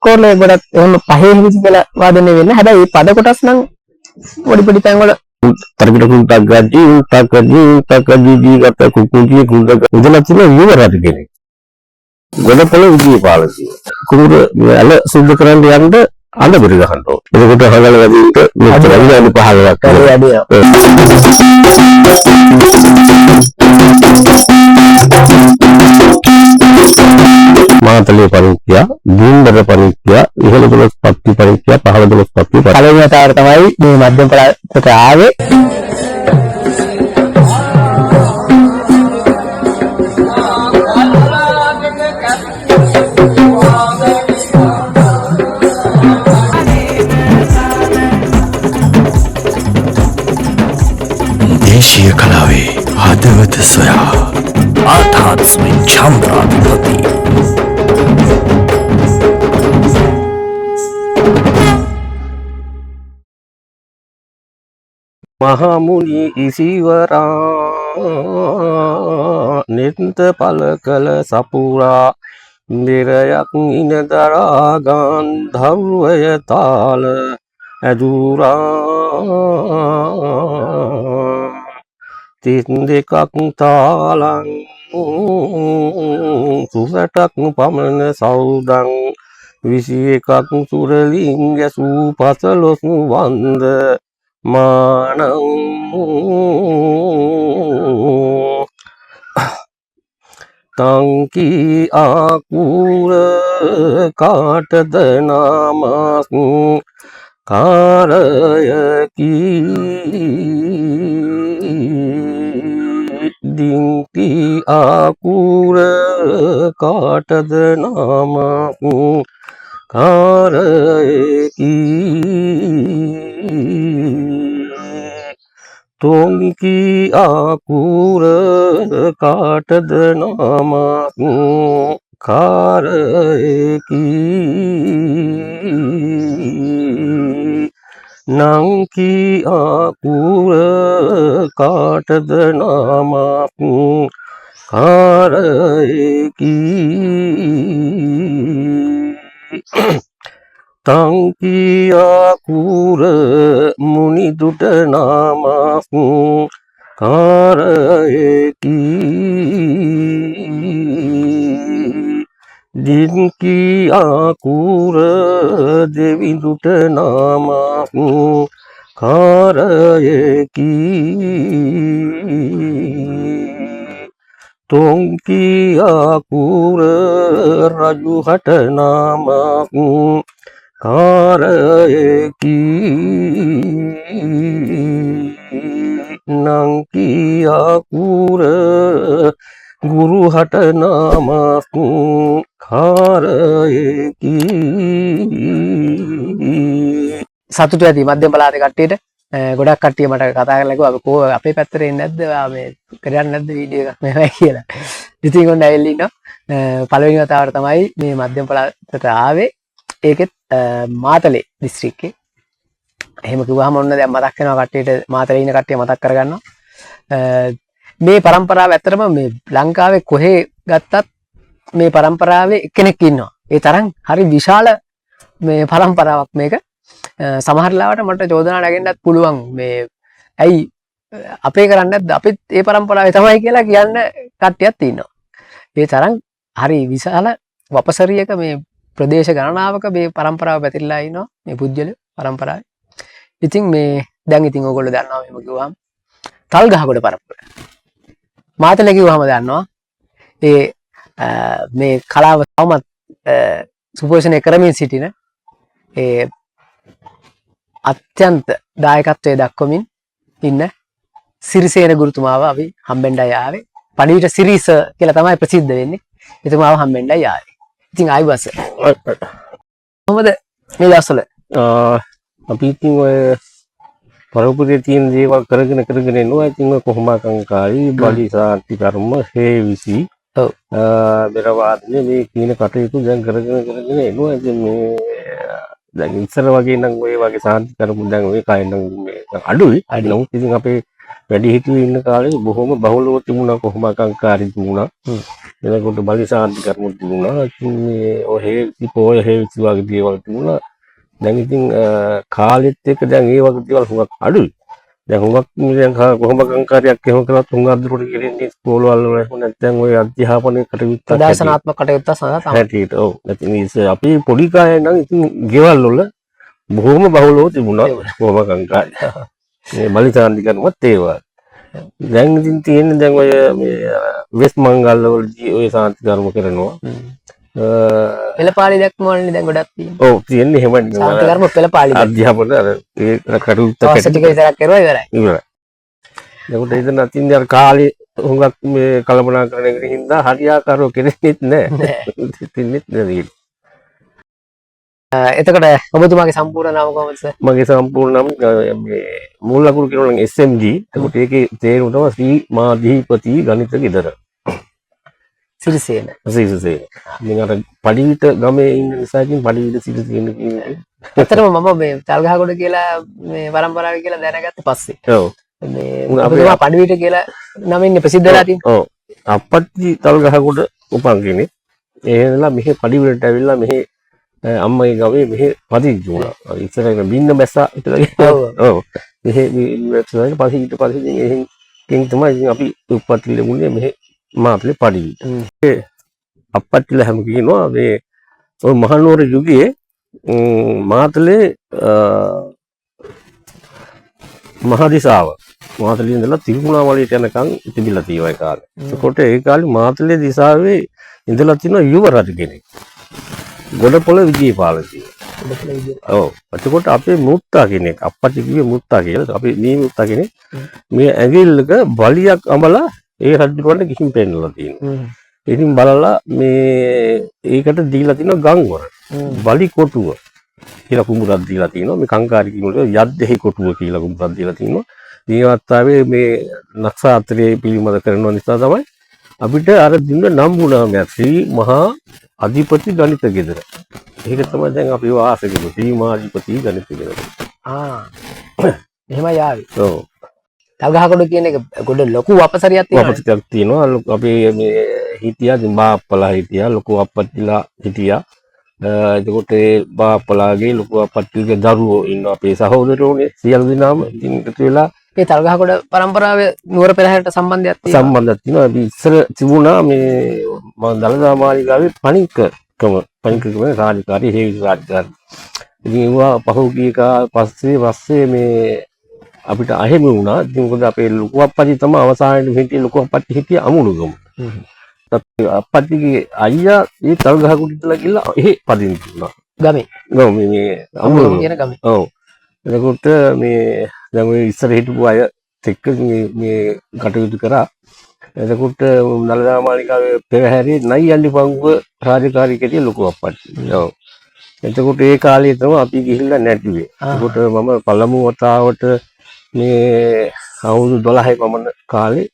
කොරලේ ගොඩක් එහෙම පහේ හිවිසි කියලා වාදනය වෙන්නේ. හැබැයි මේ පද කොටස් නම් පොඩි පොඩි තැන් වල තරකට කුන්ටක් ගද්දි උන්ටක් දී ගත්ත කුකුන්ටි කුන්ටක් ඉඳලා තියෙන විවරات කෙනෙක්. ගොඩපොළ විදියේ පාලසිය. කුඹුර අල සුද්ධ කරන්න යන්න අඬ බෙර ගහන්න ඕන. එතකොට හදල වැඩිට මෙච්චර විනාඩි 15ක් මාතලේ පරිත්‍යා, දින්දර පරිත්‍යා, ඉහළ දොළොස් පත්ති පරිත්‍යා, පහළ දොළොස් පත්ති පරිත්‍යා. පළවෙනි වතාවට තමයි මේ මධ්‍යම පළාතට ආවේ. දේශීය කලාවේ හදවත සොයා ආතාත්මික චන්ද්‍රාධිපති මහමුනි ඉසිවරා නිත්ත පල කළ සපුරා නිරයක් ඉනදරා ගන්ධර්වය තාල ඇදුරා තිස් දෙකක් තාලං සුසටක් පමණ සෞදං 21ක් සුරලින් ගැසූ පසළොස් වන්ද මානං තංකී ආකුර කාටද නාමස් කාරයකි දින්ති ආකුර කාටද නාමස් කාරයකි තොංකි ආකුර කාටද නාමස් කාරයකි නංකි ආකුර කාටද නාමස් කාරයකි තංකි ආකුර මුනිදුට නාමස් කාරයකි දින්කි ආකුර දෙවිඳුට නාමස් කාරයකි තොංකි ආකුර රජුහට නාමස් කාරයකි නංකි ආකුර ගුරුහට නාමස් කාරයකි සතුටු ඇති මධ්‍යම පළාතේ කට්ටියට ගොඩක් කට්ටිය මට කතා කරලා කිව්වා අපි කෝ අපේ පැත්තට එන්නේ නැද්ද මේ කරන්නේ නැද්ද වීඩියෝ එකක් මෙහෙමයි කියලා. ඉතින් ඔන්න ඇවිල්ලා ඉන්නවා. පළවෙනි වතාවට තමයි මේ මධ්‍යම පළාතට ආවේ. ඒකෙත් මාතලේ දිස්ත්‍රික්කේ. එහෙම කිව්වහම ඔන්න දැන් මතක් වෙනවා කට්ටියට මාතලේ ඉන්න කට්ටිය මතක් කරගන්නවා. මේ પરම්පරාව ඇත්තටම මේ ලංකාවේ කොහේ ගත්තත් මේ પરම්පරාවේ කෙනෙක් ඉන්නවා. ඒ තරම් හරි විශාල මේ પરම්පරාවක් මේක. සමහර ලාවට මට චෝදනා නැගෙන්නත් පුළුවන් මේ ඇයි අපේ කරන්නේ නැද්ද අපිත් ඒ પરම්පරාවේ තමයි කියලා කියන්න කට්ටියක් ඉන්නවා. ඒ තරම් හරි විශාල වපසරියක මේ ප්‍රදේශ ගණනාවක මේ પરම්පරාව පැතිරලා ඉන්නවා මේ පුජ්‍යල પરම්පරාවේ. ඉතින් මේ දැන් ඉතින් ඕගොල්ලෝ දන්නවා මේව කිව්වම තල්ගහගොඩ પરම්පරාව. මාතලේ කිව්වම දන්නවා ඒ මේ කලාව තවමත් සුපෝෂණය කරමින් සිටින ඒ අත්‍යන්ත දායකත්වයේ දක්වමින් ඉන්න සිරිසේන ගුරුතුමාව අපි හම්බෙන්නයි ආවේ. පණිවිඩ සිරිස කියලා තමයි ප්‍රසිද්ධ වෙන්නේ. එතුමාව හම්බෙන්නයි ආවේ. ඉතින් ආයිබස. කොහොමද මේ දවස්වල? අපි ඉතින් ඔය පරපුරේ තියෙන දේවල් කරගෙන එනවා. ඉතින් කොහොමකංකාරී බලි සාන්ති කර්ම හේවිසි බෙර වාදනේ මේ කියන කටයුතු දැන් කරගෙන එනවා. ඉතින් මේ දැන් ඉස්සර වගේ නම් ඔය වගේ සාන්ති කර්ම දැන් ඔය කයින් නම් අඩුයි. නමුත් ඉතින් අපේ වැඩි හිටියෝ ඉන්න කාලේ බොහොම බහුලව තිබුණා කොහොමකංකාරී තිබුණා. එනකොට බලිසාන්ති කර්ම තිබුණා. ඉතින් මේ ඔය පොය හේවිසි වගේ දේවල් තිබුණා. දැන් ඉතින් කාලෙත් එක්ක දැන් ඒ වගේ දේවල් හුඟක් අඩුයි. දැන් හුඟක් දැන් කොහොමකංකාරියක් එහෙම කළත් හුඟක් අදුරට ගෙනින්නේ ස්කෝලවල වල නැත්නම් ඔය අධ්‍යාපනයේ කටයුත්තක් ප්‍රදර්ශනාත්මක කටයුත්ත සඳහා තමයි. හැටියට ඔව්. නැත්නම් අපි පොඩි කාලේ නම් ඉතින් ගෙවල් වල බොහොම බහුලව තිබුණා කොහොමකංකාරී. මේ බලිසාන්ති කර්මත් ඒවා. දැන් ඉතින් තියෙන්නේ දැන් ඔය මේ වෙස් මංගල්ල වලදී ඔය සාන්ති කර්ම කරනවා. පෙළපාලි දැක්මවලනේ දැන් ගොඩක් තියෙනවා. ඔව් තියෙන්නේ එහෙමයි. සාන්ති කර්ම පෙළපාලි අධ්‍යාපන අර ඒ කටයුත්ත අවශ්‍ය ටික විතරක් කරුවා ඉවරයි. ඉවරයි. ඒකට ඉතින් අතින් අර කාලේ හුඟක් මේ කල්පනා කරන එක හින්දා හරියාකාරව කෙරෙන්නෙත් නැහැ. තින්නෙත් නැහැ. එතකොට ඔබතුමාගේ සම්පූර්ණ නම කොහොමද සර්? මගේ සම්පූර්ණ නම මේ මූල ලකුණු කියනවා නම් SMG. ඒකට ඒකේ තේරුම තමයි ශ්‍රී මාධීපති ගණිත ගෙදර. සිරිසේන. සිරිසේන. ඉතින් අර පඩිවිට ගමේ ඉන්න නිසා ඉතින් පඩිවිට සිරිසේන කියන්නේ. ඇත්තටම මම මේ තල්ගහකොඩ කියලා මේ පරම්පරාව කියලා දැනගත්ත පස්සේ. ඔව්. මේ ඔබතුමා පඩිවිට කියලා නමින් ප්‍රසිද්ධ වෙලා තියෙනවා. ඔව්. අප්පච්චි තල්ගහකොඩ උපන් කෙනෙක්. ඒ වෙලාව මෙහි පඩිවිටට ඇවිල්ලා මෙහි අම්මගේ ගමේ මෙහි පදිංචි වුණා. ඉස්සරහ බින්න බැස්සා කියලා. ඔව්. මෙහි ඉස්සරහ පස්සේ ඊට පස්සේ ඉතින් එහෙන් තමයි ඉතින් අපි උප්පත්ති ලැබුණේ මෙහි මාතලේ පඩිවිට. ඒ අප්පච්චිලා හැම කියනවා මේ ඔය මහනුවර යුගයේ මාතලේ මහදිසාව මාතලේ ඉඳලා තිරුණාමලයට යනකම් තිබිලා තියෙනවා ඒ කාලේ. ඒකොට ඒ කාලේ මාතලේ දිසාවේ ඉඳලා තියෙන යුව රජ කෙනෙක්. ගොඩපොළ විජේපාල කියලා. ඔව්. එතකොට අපේ මුත්තා කෙනෙක් අප්පච්චි කිව්වේ මුත්තා කියලා. අපි මේ මුත්තා කෙනෙක් මේ ඇඟිල්ලක බලියක් අඹලා ඒ රජුරවන්ට ගිහින් පෙන්නලා තියෙනවා. ඉතින් බලලා මේ ඒකට දීලා තියෙනවා ගංවර. බලි කොටුව කියලා කුඹුරක් දීලා තියෙනවා. මේ කංකාරි කියනකොට යද්දෙහි කොටුව කියලා කුඹුරක් දීලා තියෙනවා. මේ අවස්ථාවේ මේ නක්ෂත්‍රයේ පිළිමද කරන නිසා තමයි අපිට අර දින නම් වුණා ශ්‍රී මහා අධිපති ගණිත ගෙදර. ඒක තමයි දැන් අපි වාසය කරන ශ්‍රී මහා අධිපති ගණිත ගෙදර. එහෙමයි ආවේ. ඔව්. තල්ගහකොඩ කියන එක ගොඩ ලොකු අපසරියක් තියෙනවා. අපසරියක් තියෙනවා. අපි මේ හිටියා බාප්පලා හිටියා ලොකු අප්පච්චිලා හිටියා. එතකොට ඒ බාප්පලාගේ ලොකු අප්පච්චිගේ දරුවෝ ඉන්නවා අපේ සහෝදරයෝනේ සියලු දෙනාම ඉතින් එකතු වෙලා මේ තල්ගහකොඩ පරම්පරාවේ නුවර පෙරහැරට සම්බන්ධයක් තියෙනවා. සම්බන්ධයක් තියෙනවා. අපි ඉස්සර තිබුණා මේ මම දළදා මාලිගාවේ පණිකකම රාජකාරී හේවිසි රාජකාරී. ඉතින් ඒවා පහුගිය පස්සේ මේ අපිට අහිමි වුණා. ඉතින් මොකද අපේ ලොකු අප්පච්චි තමයි අවසානයේ හිටියේ ලොකු අප්පච්චි හිටියේ අමුණුගම. අප්පච්චිගේ අයියා ඒ තල්ගහකොඩ ඉඳලා ගිහලා එහෙ පදිංචි වුණා. ගමේ මේ අමුණුගම කියන ගමේ. ඔව්. එතකොට මේ දැන් ඔය ඉස්සර හිටපු අය එක්ක මේ කටයුතු කරා. එතකොට නලදා මාලිගාවේ පෙරහැරේ නයියන්ඩි පංගුව රාජකාරී කෙටිය ලොකු අප්පච්චි. ඔව්. එතකොට ඒ කාලේ තමයි අපි ගිහිල්ලා නැටුවේ. එතකොට මම පළමු වතාවට මේ අවුරුදු 12 පමණ කාලේ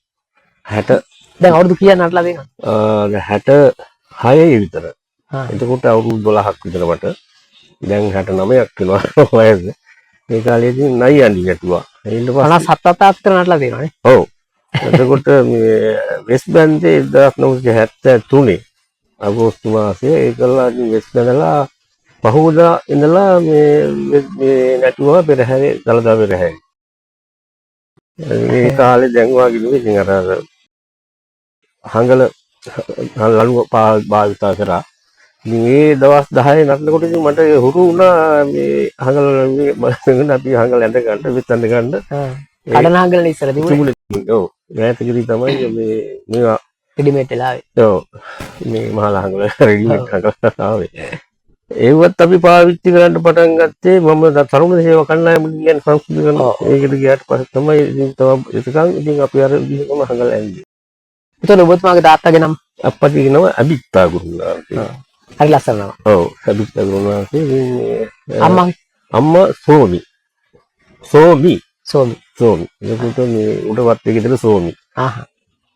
60 දැන් අවුරුදු කීයක් නටලා තියෙනවද? 66 විතර. එතකොට අවුරුදු 12ක් විතර මට. දැන් 69ක් වෙනවා වයස. ඒ කාලේදී නයියන්ඩි නැටුවා. ඊට පස්සේ 57ක් විතර නටලා තියෙනවානේ. ඔව්. එතකොට මේ වෙස් බැන්දේ 1973 අගෝස්තු මාසයේ ඒකලා වෙස් බැඳලා පහෝදා ඉඳලා මේ නැටුවා පෙරහැරේ දළදා පෙරහැරේ. මේ කාලේ දැන් වාගේ නෙවෙයි ඉතින් අර හංගල ලණුව භාවිතා කරා. ඉතින් මේ දවස් 10 නටනකොට ඉතින් මට හුරු වුණා මේ හංගල බලගෙන අපි හංගල ඇඳ ගන්න වෙත් ඇඳ ගන්න. කඩන හංගල ඉස්සර තිබුණේ. ඔව්. රැතකදී තමයි මේ මේවා රෙඩිමේඩ් වෙලා ආවේ. ඔව්. මේ මහලා හංගල රෙඩිමේඩ් හංගල ආවේ. ඒවත් අපි පාවිච්චි කරන්න පටන් ගත්තේ මම තරුණ සේවා කණ්ඩායම කියන සංස්කෘතික ඒකට ගියාට පස්සේ තමයි ඉතින් ඉතින් අපි අර විදිහටම හංගල ඇඳේ. එතකොට ඔබතුමාගේ තාත්තගේ නම අප්පච්චිගේ නම අබිත්තා ගුරුනාන්සේ. හරි ලස්සන නම. ඔව් අබිත්තා ගුරුනාන්සේ. අම්මා සෝමි. එතකොට මේ උඩවත් එකේ දෙන සෝමි.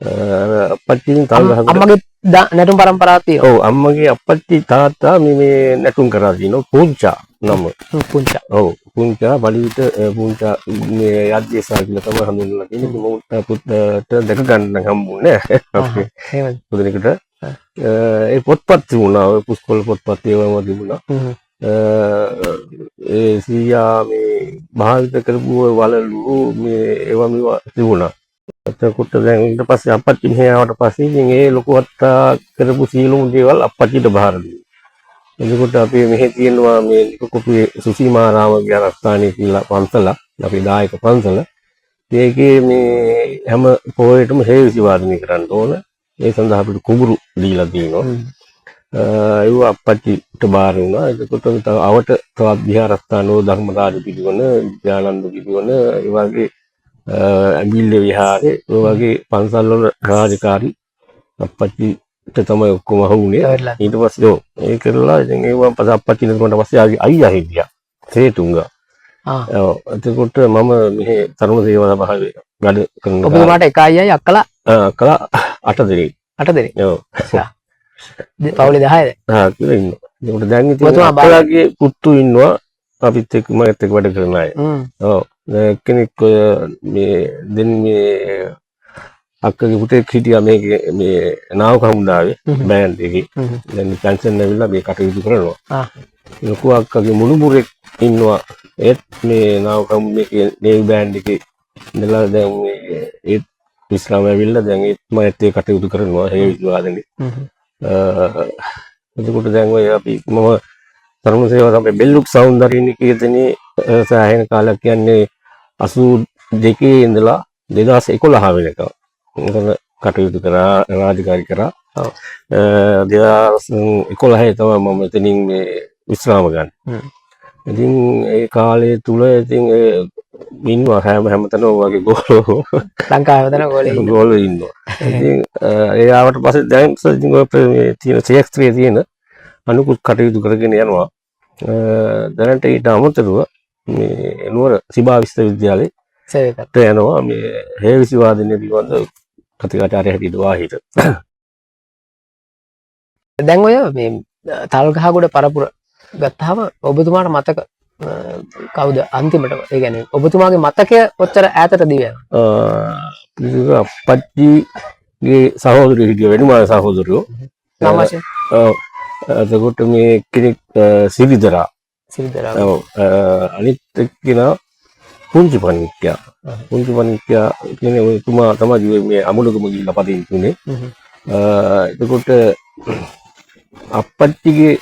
අපච්චින් තල්ගහකට අම්මගේ නැටුම් පරම්පරාවක් තියෙනවා. ඔව් අම්මගේ අපච්චි තාත්තා මේ නැටුම් කරලා තිනවා පුංචා නම. පුංචා. ඔව් පුංචා බලවිට පුංචා මේ යද්දේසා කියලා තමයි හඳුන්වලා තියෙන්නේ. මොකද පුතට දැක ගන්න හම්බුනේ අපේ එහෙමද? පුතේකට ඒ පොත්පත් තිබුණා. ඔය පුස්කොළ පොත්පත් ඒවම තිබුණා. ඒ සීයා මේ භාවිත කරපු වලලු මේ ඒවා මේවා තිබුණා. එතකොට දැන් ඊට පස්සේ අපච්චි මෙහි ආවට පස්සේ ඉතින් ඒ ලොකු අත්තා කරපු සියලුම දේවල් අපච්චිට බාර දුන්නා. එතකොට අපි මෙහි තියෙනවා මේ කොපුවේ සුසීමාරාම විහාරස්ථානයේ කියලා පන්සල, අපේ දායක පන්සල. ඒකේ මේ හැම පොයේටම හේවිසි වාදනය කරන්න ඕන. ඒ සඳහා අපිට කුඹුරු දීලා තියෙනවා. ඒව අපච්චිට බාර වුණා. එතකොට අවට තවත් විහාරස්ථානෝ ධර්මරාජ පිළිවෙන, විද්‍යානන්ද පිළිවෙන, ඒ වගේ ඇඹිල්ල විහාරේ ඔය වගේ පන්සල් වල රාජකාරී අපච්චිට තමයි ඔක්කොම අහුනේ. ඊට පස්සේ ඒ කරලා ඉතින් ඒවා පස්සේ අපච්චි නේතුන්ට පස්සේ ආගේ අයියා හිටියා සේතුංගා. ඔව් එතකොට මම මෙහි තරුණ සේවා සභාවේ වැඩ කරනවා. ඔබතුමාට එක අයියයි අක්කලා අක්කලා 8 දෙනෙක්. 8 දෙනෙක්. ඔව්. පවුලේ 10ද? කියලා ඉන්නවා. ඒකට දැන් ඉතින් අක්කලාගේ පුතු ඉන්නවා අපිත් එක්ක මගෙත් එක්ක වැඩ කරන අය. ඔව්. කෙනෙක් මේ දැන් මේ අක්කගේ පුතෙක් හිටියා මේකේ මේ නාවක හමුදාවේ බෑන්ඩ් එකේ. දැන් පෙන්ෂන් ඇවිල්ලා මේ කටයුතු කරනවා. ලොකු අක්කගේ මුණුබුරෙක් ඉන්නවා. ඒත් මේ නාවක මේකේ නේවි බෑන්ඩ් එකේ ඉඳලා දැන් මේ ඒත් විශ්‍රාම ඇවිල්ලා දැන් ඒත් මමත් ඒ කටයුතු කරනවා. ඒ විවාදනේ. එතකොට දැන් ඔය අපි මම තරුණ සේවා තමයි බෙල්ලුක් සෞන්දර්යනි කීර්තනේ සෑහෙන කාලයක් කියන්නේ 82 ඉඳලා 2011 වෙනකම් උන්කන කටයුතු කරා රාජකාරී කරා. 2011 තමයි මම එතනින් මේ විශ්‍රාම ගන්න. ඉතින් ඒ කාලය තුල ඉතින් ඉන්නවා හැමතැනම වගේ ගෝලෝ ලංකාවේ තන ගෝලෝ ඉන්නවා. ඉතින් ඒ ආවට පස්සේ දැන් ඉතින් ඔය තියෙන ක්ෂේත්‍රයේ තියෙන අනුකුත් කටයුතු කරගෙන යනවා. දැනට ඊට අමතරව මේ නුවර සිබා විශ්වවිද්‍යාලයේ සේවකට යනවා මේ හේවිසි වාදනය පිළිබඳ කතිකාචාර්ය හැටියට වාහිත. දැන් ඔය මේ තල්ගහගොඩ පරපුර ගත්තාම ඔබතුමාට මතක කවුද අන්තිමටම? ඒ කියන්නේ ඔබතුමාගේ මතකය කොච්චර ඈතටද යනවා? අපච්චිගේ සහෝදරයෝ හිටිය වැඩිමාන සහෝදරයෝ. නම වශයෙන්? ඔව්. එතකොට මේ කෙනෙක් සිරිදරා. ඔව්. අනිත් එක්කෙනා පුංචි පණික්කයා. පුංචි පණික්කයා කියන්නේ ඔය තුමා තමයි මේ අමුණගම ගිහිල්ලා පදිංචි උනේ. එතකොට අපච්චිගේ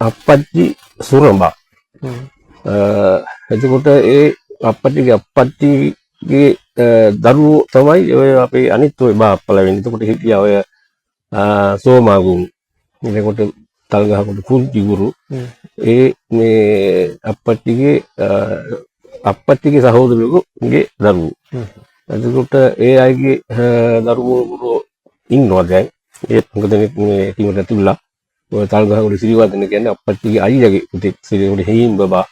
අපච්චි සුරඹා. එතකොට ඒ අපච්චිගේ දරුවෝ තමයි ඔය අපේ අනිත් ඔය බාප්පලා වෙන්නේ. එතකොට හිටියා ඔය සෝමාගුන්. එතකොට තල්ගහකොට පුංචි ගුරු. ඒ මේ අපච්චිගේ සහෝදරයෙකුගේ දරුවෝ. එතකොට ඒ අයගේ දරුවෝ ඉන්නවා දැන්. ඒත් මොකද මේ ටීමට ඇතුළලා ඔය තල්ගහකොට සිරිවර්ධන කියන්නේ අපච්චිගේ අයියාගේ පුතෙක් සිරිවර්ධන හේම් බබා.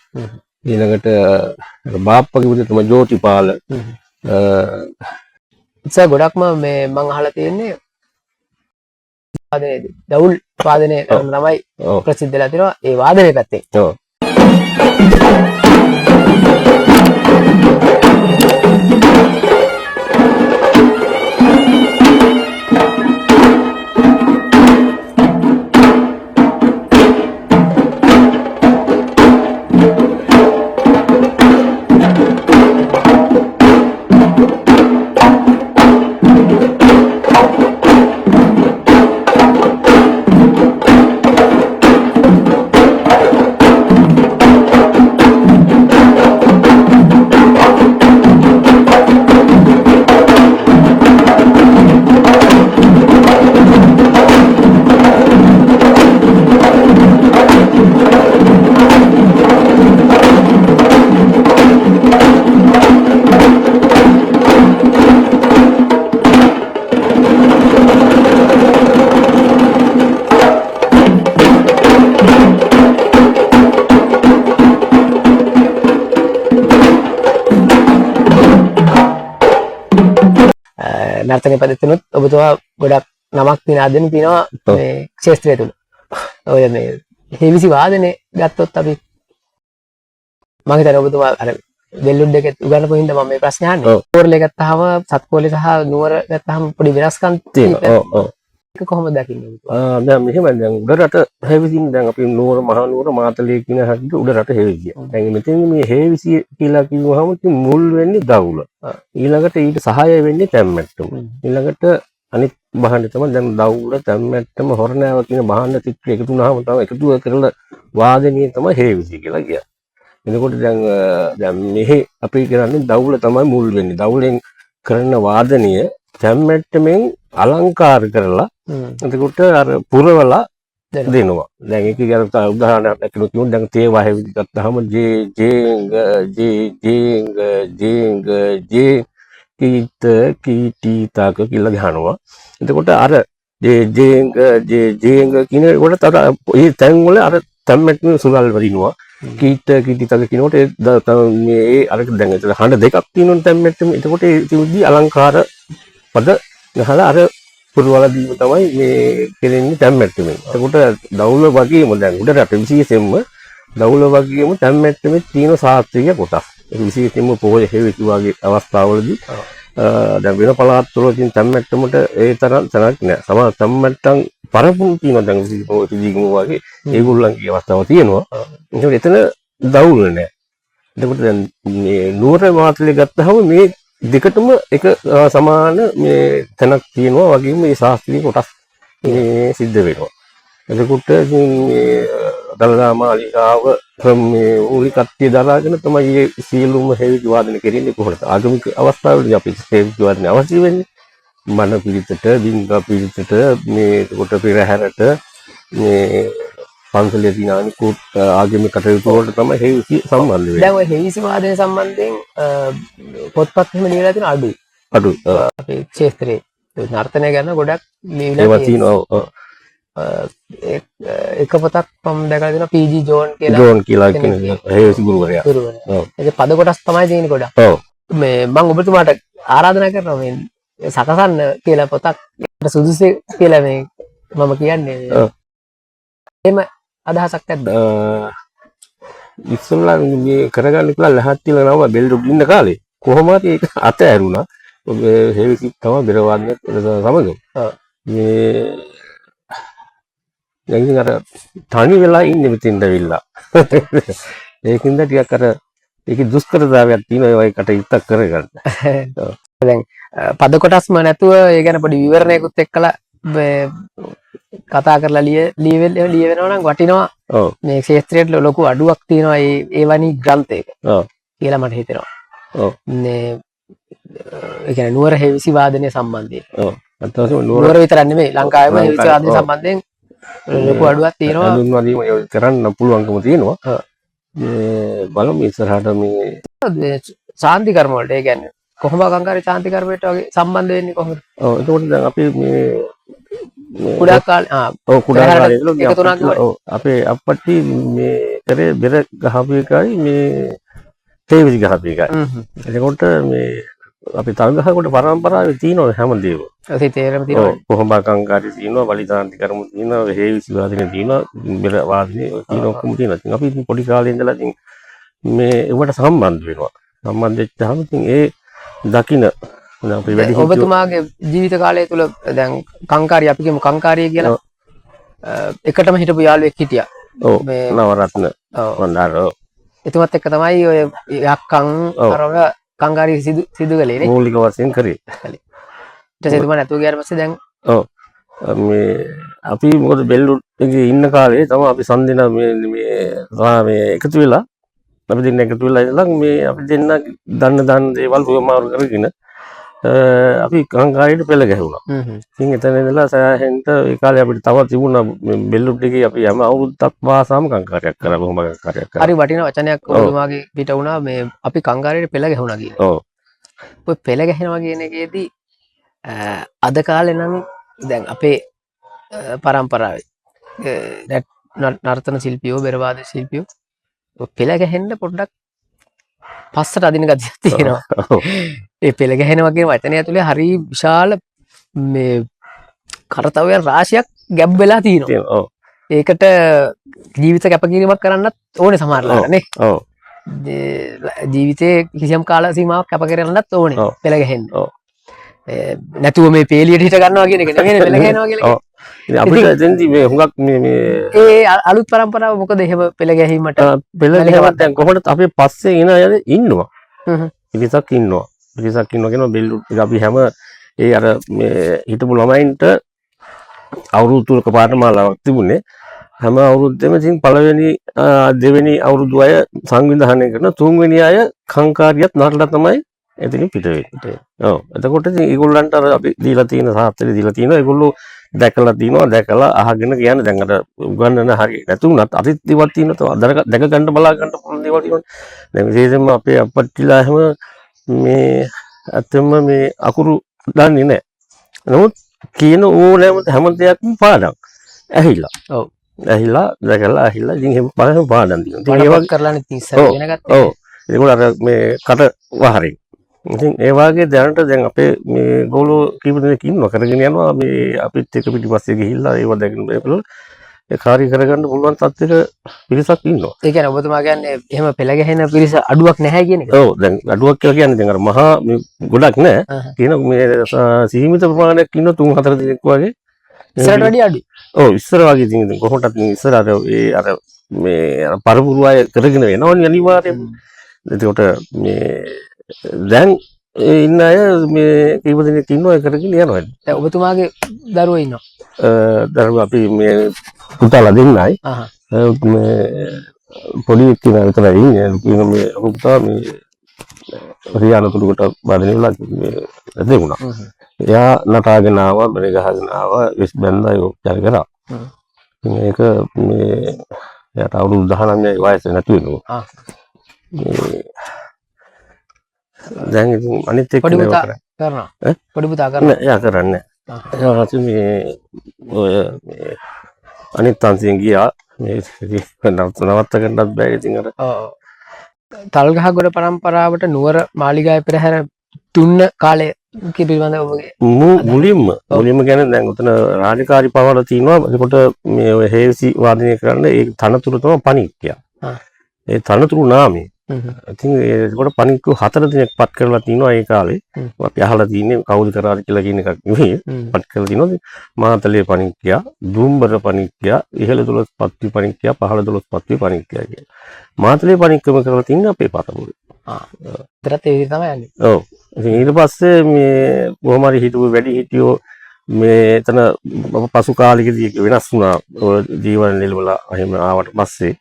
ඊළඟට බාප්පගේ පුතේ තමයි ජෝතිපාල. ඉතින් ගොඩක්ම මේ මම අහලා තියෙන්නේ වාදනයේදී දවුල් වාදනය කරන තමයි ප්‍රසිද්ධලා තියෙනවා ඒ වාදනයේ පැත්තේ. ඔව්. නර්තනය පදතුනුත් ඔබතුමා ගොඩක් නමක් පිනාදෙන තියෙනවා මේ ක්ෂේත්‍රය තුළ. ඔය මේ හේවිසි වාදනය ගත්තොත් අපි මම හිතන්නේ ඔබතුමා අර වෙල්ලුඩ් එකේ උගන්වපු හින්දා මම මේ ප්‍රශ්නේ අහන්නේ. කෝරළේ ගත්තාම සත්කෝලේ සහ නුවර ගත්තාම පොඩි වෙනස්කම් තියෙනවා. ඒක කොහොමද දකින්නේ? දැන් මෙහෙම දැන් උඩරට හේවිසින් දැන් අපි නුවර මහා නුවර මාතලේ කියන හැටියට උඩරට හේවිසිය. දැන් මෙතන මේ හේවිසිය කියලා කිව්වහම ඉතින් මුල් වෙන්නේ දවුල. ඊළඟට ඊට සහාය වෙන්නේ තැම්මැට්ටම. ඊළඟට අනිත් භාණ්ඩ තමයි දැන් දවුල තැම්මැට්ටම හොරණෑව කියන භාණ්ඩ ටික එකතු වුණාම තමයි එකතු කරලා වාදනය තමයි හේවිසිය කියලා කියන්නේ. එතකොට දැන් මෙහි අපි කරන්නේ දවුල තමයි මුල් වෙන්නේ. දවුලෙන් කරන වාදනය තැම්මැට්ටමෙන් අලංකාර කරලා එතකොට අර පුරවලා දෙනවා. දැන් ඒක ගැන උදාහරණයක් ඇතුළත් කියමු. දැන් තේ වහේ ගත්තාම ජේංග කීත කීටීතාක කියලා ගහනවා. එතකොට අර ජේංග කියන කොට අර ඒ තැන් වල අර තැම්මැට්ටම සුරල් වදිනවා. කීට කීටීතාක කියනකොට මේ අර දැන් එතන හඬ දෙකක් තියෙනවනේ තැම්මැට්ටම. එතකොට ඒ තියුදී අලංකාර පද ගහලා අර පුරවලා දීම තමයි මේ කෙරෙන්නේ තැම්මැට්ටමෙන්. එතකොට දවුල වගේම දැන් උඩරට විශේෂයෙන්ම දවුල වගේම තැම්මැට්ටමේ තියෙන සාත්‍වික කොටස්. ඒක විශේෂයෙන්ම පොහොය හේවිතු වගේ අවස්ථාවලදී දැන් වෙන පළාත් වල තියෙන තැම්මැට්ටමට ඒ තරම් තනක් නෑ. සමහර තැම්මැට්ටම් පරපුරු තියෙනවා දැන් විශේෂයෙන්ම වගේ ඒගොල්ලන්ගේ අවස්ථාව තියෙනවා. ඒකට එතන දවුල නෑ. එතකොට දැන් මේ නුවර මාතලේ ගත්තහම මේ දෙකටම එක සමාන මේ තැනක් තියෙනවා වගේම මේ ශාස්ත්‍රීය කොටස් මේ සිද්ධ වෙනවා. එතකොට මේ දළදා මාලිගාව මේ උලිකත්තිය දරාගෙන තමයි මේ සියලුම හේවිසි වාදනය කෙරෙන්නේ කොහොමද? ආගමික අවස්ථාවලදී අපි හේවිසි වාදනය අවශ්‍ය වෙන්නේ. මන පිළිතට, දින්ගා පිළිතට මේ කොට පෙරහැරට මේ පන්සලේ තියෙන අනිකුත් ආගමික කටයුතු වලට තමයි හේවිසි සම්බන්ධ වෙන්නේ. දැන් ඔය හේවිසි වාදනය සම්බන්ධයෙන් පොත්පත් එහෙම ලියලා තියෙන අඩුයි. අපේ ක්ෂේත්‍රයේ නර්තනය ගැන ගොඩක් ලියලා තියෙනවා. එක පොතක් මම දැකලා තියෙනවා පීජී ජෝන් කියලා කියන හේවිසි ගුරුවරයා. ඒක පද කොටස් තමයි තියෙන්නේ ගොඩක්. මේ මම ඔබතුමාට ආරාධනා කරනවා මේ සකසන්න කියලා පොතක් සුදුසු කියලා මේ මම කියන්නේ. එහෙම අදහසක් නැද්ද? ඉස්සෙල්ලා මේ කරගන්න කියලා ලහත් තියලා නම බෙල්ඩ් ඉන්න කාලේ කොහොමද ඒක අතෑරුණා. හේවිසි තමයි බෙර වාදනය සමග. මේ දැන් අර තනි වෙලා ඉන්නේ මෙතෙන්ද වෙලා. ඒකින්ද ටිකක් අර ඒකේ දුෂ්කරතාවයක් තියෙනවා ඒකට ඉත්තක් කරගන්න. දැන් පද කොටස්ම නැතුව ඒ ගැන පොඩි විවරණයකුත් එක්කලා කතා කරලා ලියවෙනවා නම් වටිනවා. මේ ක්ෂේත්‍රයට ලොකු අඩුවක් තියෙනවා ඒ වනි ග්‍රන්ථයක කියලා මට හිතෙනවා. මේ ඒ කියන්නේ නුවර හේවිසි වාදනය සම්බන්ධයෙන්. නුවර විතරක් නෙමෙයි ලංකාවේම හේවිසි වාදනය සම්බන්ධයෙන් ලොකු අඩුවක් තියෙනවා. හඳුන්වාදීම කරන්න පුළුවන්කම තියෙනවා. මේ බලමු ඉස්සරහට මේ ශාන්ති කර්ම වලට ඒ කියන්නේ කොහොම කංකාරී ශාන්ති කර්මයට වගේ සම්බන්ධ වෙන්නේ කොහොමද? එතකොට දැන් අපි මේ කුඩා කාලේ කුඩා කාලේ අපේ අප්පටි මේ කරේ බෙර ගහපු එකයි මේ හේවිසි ගහපු එකයි. එතකොට මේ අපි තරගහකට පරම්පරාවේ තියෙනවා හැමදේම. ඒ තේරෙම තියෙනවා. කොහොම කංකාරී තියෙනවා, වලිතාන්ති කර්ම තියෙනවා, හේවිසි වාදනය තියෙනවා, බෙර වාදනය තියෙනවා ඔක්කොම තියෙනවා. ඉතින් අපි ඉතින් පොඩි කාලේ ඉඳලා ඉතින් මේ ඒවට සම්බන්ධ වෙනවා. සම්බන්ධ වෙච්චාම ඉතින් ඒ දකින්න අපි වැඩි ඔබතුමාගේ ජීවිත කාලය තුල දැන් කංකාරී අපි කියමු කංකාරිය කියලා එකටම හිටපු යාළුවෙක් හිටියා. මේ නවරත්න වන්දාර. එතුමත් එක්ක තමයි ඔය යක්කන් අරව කංකාරී සිදු කළේ නේ. මූලික වශයෙන් කරේ. ඊට පස්සේ එතුමා නැතුව ගියාට පස්සේ දැන් මේ අපි මොකද බෙල්ලුඩ් එකේ ඉන්න කාලේ තමයි අපි සම්දින මේ එකතු වෙලා අපි දෙන්න එකතු වෙලා ඉඳලා මේ අපි දෙන්න දන්න දේවල් පුරමාරු කරගෙන අපි කංකාරියට පෙළ ගැහුණා. ඉතින් එතන ඉඳලා සෑහෙන්න ඒ කාලේ අපිට තව තිබුණා බෙල්ලුඩ් එකේ අපි හැම අවුරුද්දක් පාසාම කංකාරියක් කරා කොහොම කංකාරියක් කරා. හරි වටිනා වචනයක් ඔබතුමාගේ පිට වුණා මේ අපි කංකාරියට පෙළ ගැහුණා කියන්නේ. ඔය පෙළ ගැහෙනවා කියන එකේදී අද කාලේ නම් දැන් අපේ පරම්පරාවේ නර්තන ශිල්පියෝ බෙර වාදන ශිල්පියෝ පෙළ ගැහෙන්න පොඩ්ඩක් පස්සට අදින ගතියක් තියෙනවා. ඔව්. ඒ පෙළ ගැහෙනවා කියන වචනය ඇතුලේ හරි විශාල මේ කරතවයන් රාශියක් ගැබ් වෙලා තියෙනවා. තියෙනවා. ඔව්. ඒකට ජීවිත කැපකිරීමක් කරන්නත් ඕනේ සමහරලාට නේ. ඔව්. ජීවිතේ කිසියම් කාල සීමාවක් කැප කරන්නත් ඕනේ ඔව්. පෙළ ගැහෙන්න. ඔව්. නැතුව මේ පේලියට හිට ගන්නවා කියන එක නෙමෙයි පෙළ ගැහෙනවා කියන එක. ඔව්. ඉතින් අපිට එතෙන්දී මේ හුඟක් මේ ඒ අලුත් પરම්පරාව මොකද එහෙම පෙළ ගැහිීමට පෙළ ගැහෙවත් දැන් කොහොමද අපේ පස්සේ එන අය ඉන්නවා. හ්ම්. පිරිසක් ඉන්නවා. පිරිසක් ඉන්නවා කියනවා බෙල්ලු අපි හැම ඒ අර මේ හිටපු ළමයින්ට අවුරුදු තුනක පාඨමාලාවක් තිබුණේ. හැම අවුරුද්දෙම ඉතින් පළවෙනි දෙවෙනි අවුරුදු අය සංවිධානය කරන තුන්වෙනි අය කංකාරියත් නරලා තමයි එතනින් පිට වෙන්නේ. ඔව්. එතකොට ඉතින් ඒගොල්ලන්ට අර අපි දීලා තියෙන සාහිත්‍යය දීලා තියෙනවා. ඒගොල්ලෝ දැකලා තිනවා දැකලා අහගෙන කියන්නේ දැන් අර උගන්නන හරිය නැතුණත් අතිත් දේවල් තියෙනවා. දැක ගන්න බලා ගන්න පුළුවන් දේවල් තියෙනවා. දැන් විශේෂයෙන්ම අපේ අප්පච්චිලා හැම මේ අතම මේ අකුරු දන්නේ නැහැ. නමුත් කියන ඕනෑම හැම දෙයක්ම පාඩම්. ඇහිලා. ඔව්. ඇහිලා දැකලා ඇහිලා ඉතින් එහෙම පාඩම් පාඩම් තියෙනවා. ඉතින් ඒ ඒවා වගේ කරලානේ ඉස්සර ඉගෙන ගත්තා. ඔව්. ඒගොල්ලෝ අර මේ කට වහරින්. ඉතින් ඒ වාගේ දැනට දැන් අපේ මේ ගෝලෝ කීප දෙනෙක් ඉන්නවා කරගෙන යනවා මේ අපිත් එක පිටිපස්සේ ගිහිල්ලා ඒව දැකගෙන බලලා ඒ කාර්ය කරගන්න පුළුවන් තත්ත්වයක පිරිසක් ඉන්නවා. ඒ කියන්නේ ඔබතුමා කියන්නේ එහෙම පෙළ ගැහෙන පිරිස අඩුවක් නැහැ කියන එක. ඔව් දැන් අඩුවක් කියලා කියන්නේ දැන් අර මහා මේ ගොඩක් නෑ. කියන මේ සීමිත ප්‍රමාණයක් ඉන්න 3-4 දෙනෙක් වගේ. ඉස්සරට වැඩිය අඩුයි. ඔව් ඉස්සර වගේ ඉතින් කොහොමදත් ඉස්සර අර ඒ අර මේ පරපුරු අය කරගෙන යනවනේ අනිවාර්යයෙන්ම. එතකොට මේ දැන් ඉන්න අය මේ කීප දෙනෙක් ඉන්නවා ඒ කරගෙන යනවා. දැන් ඔබතුමාගේ දරුවෝ ඉන්නවා. දරුවෝ අපි මේ පුතාලා දෙන්නයි. අහහ. මේ පොඩි කෙනා විතරයි ඉන්නේ. කියන මේ පුතා මේ රියානතුලකට බාධනය වෙලා දෙවුණා. එයා නටාගෙන ආවා, බෙර ගහගෙන ආවා, විස් බැන්දා ඒක කරා. මේක මේ එයාට අවුරුදු 19යි වයස නැතු වෙනවා. දැන් ඉතින් අනිත් එක්ක පොඩි නේද පුතා කරන්නේ. කරනවා. ඈ? පොඩි පුතා කරනවා. නෑ එයා කරන්නේ. එයා මේ ඔය මේ අනිත් අංශයෙන් ගියා. මේ නවත්ත ගන්නත් බෑ ඉතින් අර. ඔව්. තල්ගහගොඩ પરම්පරාවට නුවර මාලිගාවේ පෙරහැර තුන්න කාලය පිළිබඳව ඔබගේ මුලින්ම ගැන දැන් උතන රාජකාරී පවර තියෙනවා. එතකොට මේ ඔය හේවිසි වාදනය කරන්න ඒ තනතුර තමයි පණික්කය. ඒ තනතුරු නාමය. ඉතින් ඒකට පණික්කු 4 දිනක් පත් කරලා තිනවා ඒ කාලේ. අපි අහලා තින්නේ කවුද කරාද කියලා කියන එකක් නෙවෙයි. පත් කරලා තිනවා මාතලේ පණික්කය, දුම්බර පණික්කය, ඉහළ 12 පත්වි පණික්කය, පහළ 12 පත්වි පණික්කය කියලා. මාතලේ පණික්කම කරලා තින්නේ අපේ පතපුරේ. ඒතරත් ඒ විදිහට තමයි යන්නේ. ඔව්. ඉතින් ඊට පස්සේ මේ කොහොම හරි හිටුව වැඩි හිටියෝ මේ එතන පසු කාලෙකදී වෙනස් වුණා. ජීවන නිලවල එහෙම ආවට පස්සේ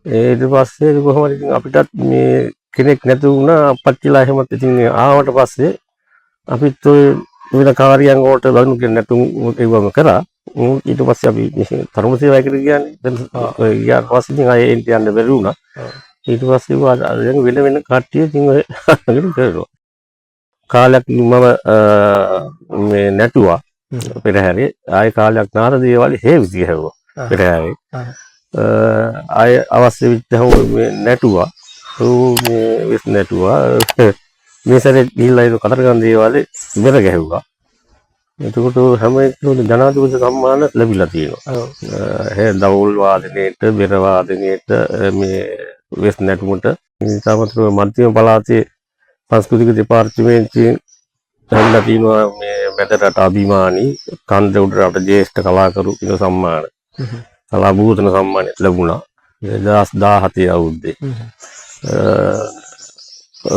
ඊට පස්සේ කොහොම හරි ඉතින් අපිටත් මේ කෙනෙක් නැති වුණා. අපච්චිලා එහෙමත් ඉතින් ආවට පස්සේ අපිත් ඔය වෙන කාර්යයන් වලට ලඟු කියන්නේ නැතුම් ඒවම කරා. ඊට පස්සේ අපි තරුණ සේවයකට ගියානේ. දැන් ඔය ගියාට පස්සේ ඉතින් ආයේ එන්න යන්න බැරි වුණා. ඊට පස්සේ දැන් වෙන කට්ටිය ඉතින් ඔය කරනවා. කාලයක් මම මේ නැටුවා පෙරහැරේ. ආයේ කාලයක් නාරදේවල් හේවිසි හැවුවා පෙරහැරේ. ආය අවශ්‍ය විච්චහම මේ නැටුවා. මේ විස් නැටුවා. මේ සැරේ ගිහිල්ලා ඒක කතරගම දේවාලේ ඉවර ගැහුවා. එතකොට හැම එකම ජනාධිපති සම්මාන ලැබිලා තියෙනවා. ඔව්. දවුල් වාදනයේට, බෙර වාදනයේට, මේ විස් නැටුමට ඉතාමත්ම මධ්‍යම පළාතේ සංස්කෘතික දෙපාර්තමේන්තුවෙන් ලැබිලා තියෙනවා මේ මැදරට අභිමානී කන්ද උඩරට ජ්‍යෙෂ්ඨ කලාකරු කියන සම්මාන. කලා භූෂණ සම්මානය ලැබුණා 2017 අවුරුද්දේ.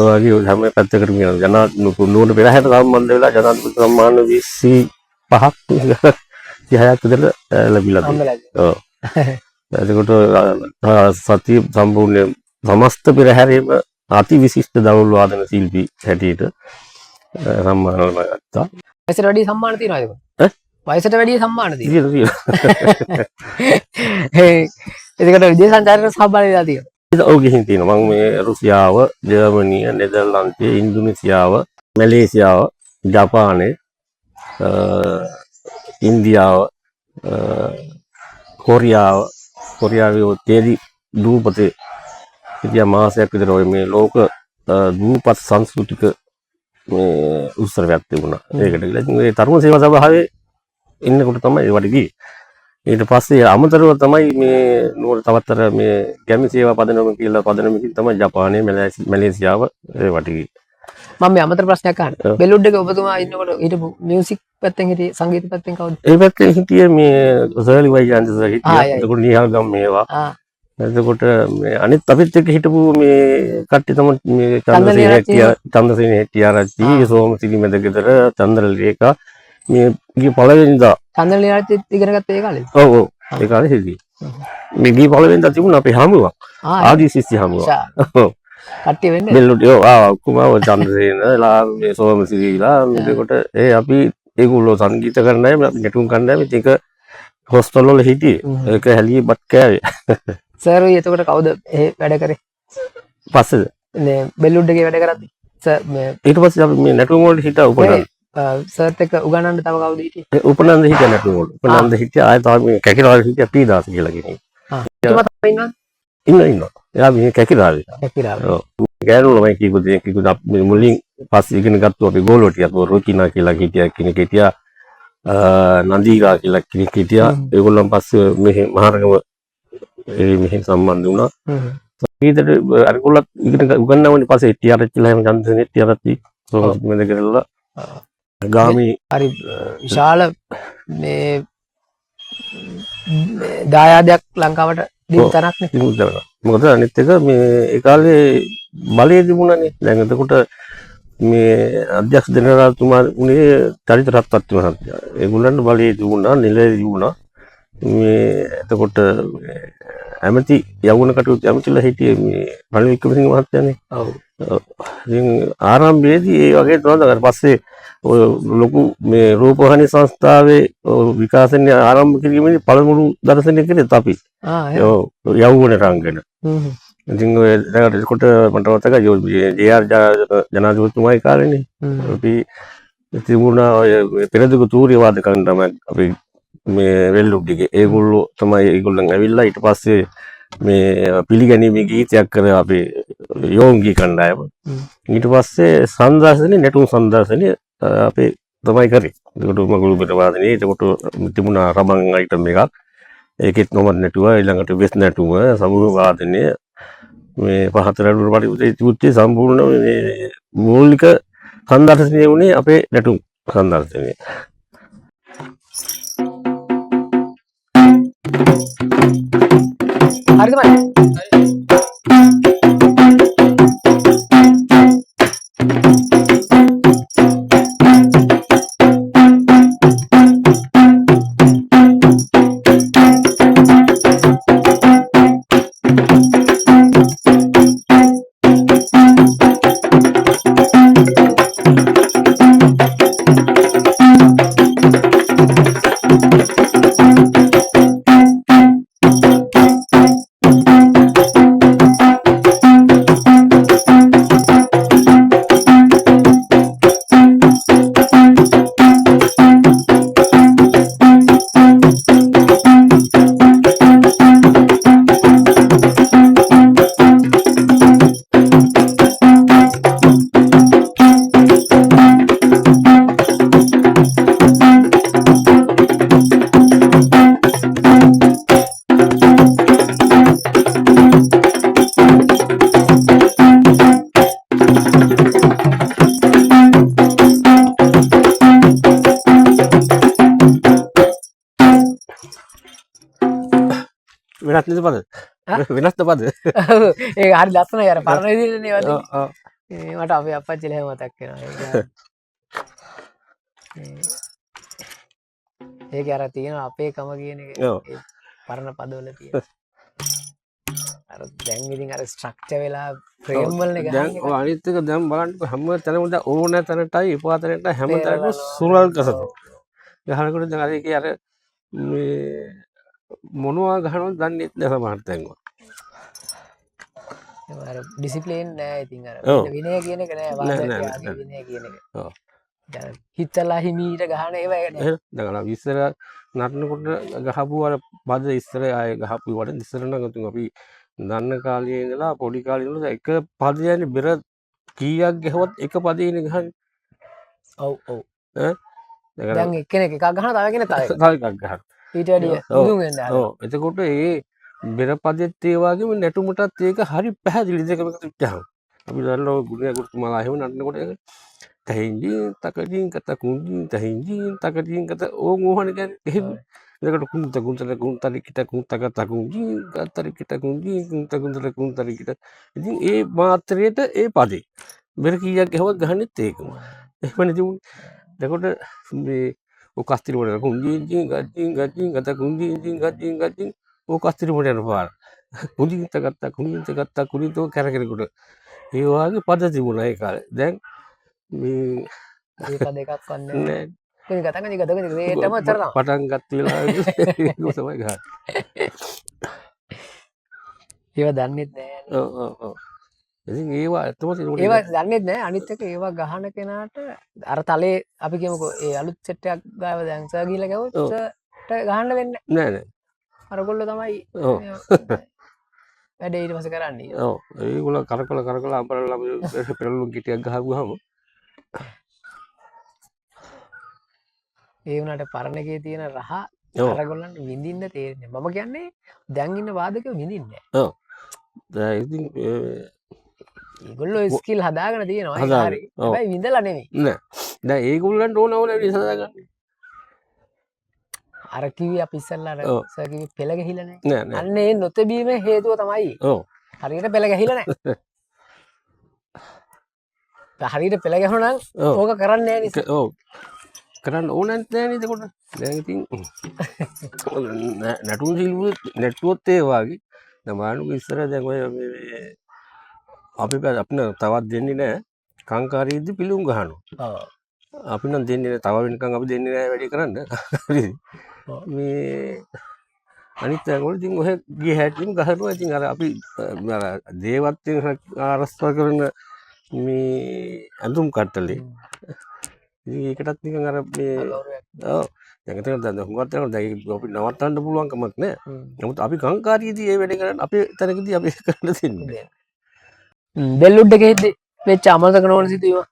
ඔයගේ හැම පැත්තකටම යන නුවර පෙරහැර සම්බන්ධ වෙලා ජනාධිපති සම්මාන 25ක් 30ක් විතර ලැබිලා තියෙනවා. ඔව්. එතකොට සතිය සම්පූර්ණ සමස්ත පෙරහැරේම අති විශිෂ්ට දවුල් වාදන ශිල්පී හැටියට සම්මාන ලබා ගත්තා. වයසට වැඩි සම්මාන තියෙනවද? වයසට වැඩි සම්මාන තියෙනවා. ඒකට විදේශ සංචාරයට සහභාගී වෙලා තියෙනවා. ඔව් ගිහින් තියෙනවා. මම මේ රුසියාව, ජර්මනිය, නෙදර්ලන්තය, ඉන්දුනීසියාව, මැලේසියාව, ජපානය, ඉන්දියාව, කොරියාවේ තේරි දූපතේ ඉතින් මාසයක් විතර ඔය මේ ලෝක දූපත් සංස්කෘතික මේ උත්සවයක් තිබුණා. ඒකට ගිහලා ඉතින් ඒ තරුණ සේවා සභාවේ ඉන්නකොට තමයි ඒවට ගියේ. ඊට පස්සේ අමතරව තමයි මේ නුවර තවත් අර මේ ගැමි සේවා පදනම කියලා පදනමකින් තමයි ජපානයේ මැලේසියාව ඒවට ගියේ. මම මේ අමතර ප්‍රශ්නයක් අහන්න. ඔව්. බෙලුඩ් එක ඔබතුමා ඉන්නකොට හිටපු මියුසික් පැත්තෙන් හිටියේ සංගීත පැත්තෙන් කවුද? ඒ පැත්තේ හිටියේ මේ සර්ලි වයිජාන්ත සර් හිටියා. ආ, එතකොට නිහාල් ගම් මේවා. ආ එතකොට මේ අනිත් අපිත් එක්ක හිටපු මේ කට්ටිය තමයි මේ චන්දසේන හෙට්ටිආරච්චි, සෝමසිරි මෙදගෙදර, චන්ද්‍රලේඛා මේ ගිය පළවෙනිදා. චන්ද්‍රලීලාත් ඉගෙන ගත්තේ ඒ කාලේද? ඔව් ඔව් ඒ කාලේ හිටියේ. මේ ගිය පළවෙනිදා තිබුණා අපේ හමුවක්. ආදී සිස්සි හමුවක්. ඔව්. කට්ටිය වෙන්නේ. බෙල්ලුඩ් ඔක්කොම චන්ද්‍රසේනලා මේ සෝමසිරිලා එතකොට ඒ අපි ඒගොල්ලෝ සංගීත කරන අය අපි නැටුම් කරන අය මේක හොස්ටල් වල හිටියේ. ඒක හැලියේ බත් කෑවේ. සර් ඔය එතකොට කවුද ඒ වැඩ කරේ? පස්සේද මේ බෙලුඩ් එකේ වැඩ කරද්දි සර් මේ ඊට පස්සේ අපි මේ නැටුම් වලට හිටා උපනන්ද. සර්ත් එක්ක උගන්නන්න තව කවුද හිටියේ? ඒ උපනන්ද හිටියා නැටුම් වල. උපනන්ද හිටියා ආයෙ තව මේ කැකිරාල් හිටියා පීදාස කියලා කෙනෙක්. එතුමා තමයි ඉන්නවද? ඉන්නවා. එයා මේ කැකිරාවේ. කැකිරාවේ. ඔව්. ගෑනු ළමයි කීප දෙනෙක් කිව්ව අපි මුලින් පස්සේ ඉගෙන ගත්තු අපි ගෝලෝ ටිකක් රොකිනා කියලා හිටියා කෙනෙක් හිටියා. නන්දිගා කියලා කෙනෙක් හිටියා. ඒගොල්ලන් පස්සේ මෙහි මහරගම මෙහි සම්බන්ධ වුණා. සංගීතයට අරගොල්ලත් ඉගෙන උගන්වන්නේ පස්සේ ටිආරච්චිලා හැම චන්දසේන ටිආරච්චි සෝමසිරි මෙදගෙදරලා ගාමි හරි විශාල මේ දායාදයක් ලංකාවට දීපු තැනක් නේ. තිබුණා. මොකද අනිත් එක මේ ඒ කාලේ බලය තිබුණානේ. දැන් එතකොට මේ අධ්‍යක්ෂ ජනරාල්තුමා උනේ චරිත රත්නත්‍ර මහත්තයා. ඒගොල්ලන්ට බලය තිබුණා, නිලය තිබුණා. මේ එතකොට ඇමති යවුණ කටයුතු ඇමතිලා හිටියේ මේ රනිල් වික්‍රමසිංහ මහත්තයානේ. ඔව්. ඉතින් ආරම්භයේදී ඒ වගේ තමයි. ඊට පස්සේ ඔය ලොකු මේ රූපවාහිනී සංස්ථාවේ විකාශනය ආරම්භ කිරීමේදී පළමුළු දර්ශනය කළේත් අපි. ඔව් යවුණ රංගන. ඉතින් ඔය ඒකට මට මතකයි ජේ.ආර් ජනාධිපතිතුමායි කාලේනේ. අපි තිබුණා ඔය පෙරදුක තූර්ය වාදකයන් තමයි අපි මේ වෙල්ලුඩ් එකේ. ඒගොල්ලෝ තමයි ඒගොල්ලන් ඇවිල්ලා ඊට පස්සේ මේ පිළිගැනීමේ ගීතයක් කර අපේ යෝංගී කණ්ඩායම. ඊට පස්සේ සංදර්ශනේ නැටුම් සංදර්ශනේ අපේ තමයි කරේ. ඒකට මගුල් බෙර වාදනේ ඒකට තිබුණා රබන් අයිටම් එකක්. ඒකෙත් නොමත් නැටුවා ඊළඟට වෙස් නැටුම සමූහ වාදනය මේ පහතරවල පරිපූර්ණ තිබුත්තේ සම්පූර්ණ මේ මූලික සංදර්ශනය වුණේ අපේ නැටුම් සංදර්ශනය. හරිද මම? වෙනස් නේද පද? වෙනස්ද පද? ඒක හරි ලස්සනයි අර පරණ විදිහට නේ වදින්නේ. මට අපේ අප්පච්චිලා හැම මතක් වෙනවා. ඒක අර තියෙන අපේ කම කියන එක පරණ පදවල තියෙන. අර දැන් ඉතින් අර ස්ට්‍රක්චර් වෙලා ෆ්‍රේම් වලනේ ගහන්නේ. දැන් ඔය අනිත් එක දැන් බලන්න හැම තැනම දැන් ඕන තැනටයි එපා තැනට හැම තැනම සුරල් කසත. ගහනකොට දැන් අර ඒකේ අර මේ මොනවා ගහනවද දන්නේ නැහැ සමහර තැන්වල. අර ඩිසිප්ලින් නෑ ඉතින් අර විනය කියන එක නෑ වාදකයාගේ විනය කියන එක. ඔව්. දැන් හිතලා හිමීට ගහන ඒවා ඒක නෑ. දැන් අර ඉස්සර නටනකොට ගහපු අර බද ඉස්සර ආය ගහපු වට ඉස්සර නම් අපි දන්න කාලේ ඉඳලා පොඩි කාලේ ඉඳලා එක පදයන්නේ බෙර කීයක් ගැහුවත් එක පදේනේ ගහන්නේ. ඔව් ඔව්. ඈ දැන් එක්කෙනෙක් එකක් ගහනවා තව කෙනෙක් තව එකක්. තව එකක් ගහනවා. ඊට වැඩිය ඔව්. උදුම් වෙන්න හදනවා. ඔව්. එතකොට ඒ බෙර පදෙත් ඒ වගේම නැටුමටත් ඒක හරි පැහැදිලි දෙකම එකතු වෙච්චාම. අපි දන්නවා ගුණය ගුරුතුමාලා එහෙම නන්නකොට ඒක තහින්ජින් තකජින් කත කුංජින් තහින්ජින් තකජින් කත ඕමෝහන කියන්නේ එහෙම. එතකොට කුන්ත කුන්තල කුන්තරි කිට කුන්තක තකුංජින් ගතරි කිට කුංජින් කුන්ත කුන්තල කුන්තරි කිට. ඉතින් ඒ මාත්‍රයට ඒ පදේ බෙර කීයක් ගැහුවත් ගහන්නෙත් ඒකම. එහෙමනේ තිබුණේ. එතකොට මේ ඔකස්තිරි වල කුංජින් ජින් ගජින් ගජින් ගත කුංජින් ජින් ගජින් ගජින් ඔකස්තිරි වල යන පාර. කුංජින් තගත්තා කුංජින් තගත්තා කුලිතෝ කරකරකට. ඒ වගේ පද තිබුණා ඒ කාලේ. දැන් මේ ඒක දෙකක් වන්නේ. නෑ කොහේ ගතකනේ ගතකනේ රේටම තරනවා. පටන් ගත්ත වෙලාවේ ඒක තමයි ගහන්නේ. ඒව දන්නෙත් නෑ. ඔව් ඔව් ඔව්. ඉතින් ඒවා ඇත්තම ඒව දන්නෙත් නෑ. අනිත් එක ඒව ගහන කෙනාට අර තලේ අපි කියමුකෝ ඒ අලුත් සෙට් එකක් ගාව දැන් සර් ගිහලා ගවොත් ඔව්. සර්ට ගහන්න වෙන්නේ නෑ නෑ. අරගොල්ලෝ තමයි ඔව්. වැඩේ ඊට පස්සේ කරන්නේ. ඔව්. ඒගොල්ලෝ කරකල අම්බරලා පෙරළුම් කිටියක් ගහගුවාම ඒ වුණාට පරණ එකේ තියෙන රහ ඔව්. අරගොල්ලන්ට විඳින්න තේරෙන්නේ. මම කියන්නේ දැන් ඉන්න වාදකයෝ විඳින්නේ නෑ. ඔව්. දැන් ඉතින් ඒගොල්ලෝ ස්කිල් හදාගෙන තියෙනවා. ඒක හදාගෙන. හරි. ඔව්. හැබැයි විඳලා නෙමෙයි. නෑ. දැන් ඒගොල්ලන්ට ඕන නිසා දාගන්නේ. අර කිව්වේ අපි ඉස්සල්ලා අර ඔව්. සර් කිව්වේ පෙළ ගැහිලා නෑ. නෑ නෑ. අන්න ඒ නොතැබීමේ හේතුව තමයි. ඔව්. හරියට පෙළ ගැහිලා නෑ. හරියට පෙළ ගැහුණා නම් ඔව්. ඕක කරන්නේ නෑ නිසා. ඔව්. කරන්න ඕනත් නෑනේ එතකොට. දැන් ඉතින් නැටුම් සිල්ුවත් නැටුවොත් ඒ වගේ දැන් මානුක ඉස්සර දැන් ඔය මේ අපි අපින තවත් දෙන්නේ නෑ කංකාරීද්දි පිලුම් ගහනවා. ඔව්. අපි නම් දෙන්නේ නෑ තව වෙනකන් අපි දෙන්නේ නෑ වැඩි කරන්න. හරිද? ඔව්. මේ අනිත් අයගොල්ලෝ ඉතින් ඔය ගිය හැටිම ගහනවා. ඉතින් අර අපි අර දේවත්වයෙන් ආරස්සා කරන මේ ඇඳුම් කට්ටලේ ඉතින් ඒකටත් නිකන් අර මේ ගෞරවයක්. ඔව් දැන් එතන දැන් හුඟක් දෙනවා දැන් ඒක අපි නවත්තන්න පුළුවන් කමක් නෑ. හ්ම්. නමුත් අපි කංකාරියේදී මේ වැඩේ කරන්න අපේ තැනකදී අපි කරන්න දෙන්නේ. බෙල්ලුඩ් එකේදී වෙච්ච අමතක නොවන සිදුවීම.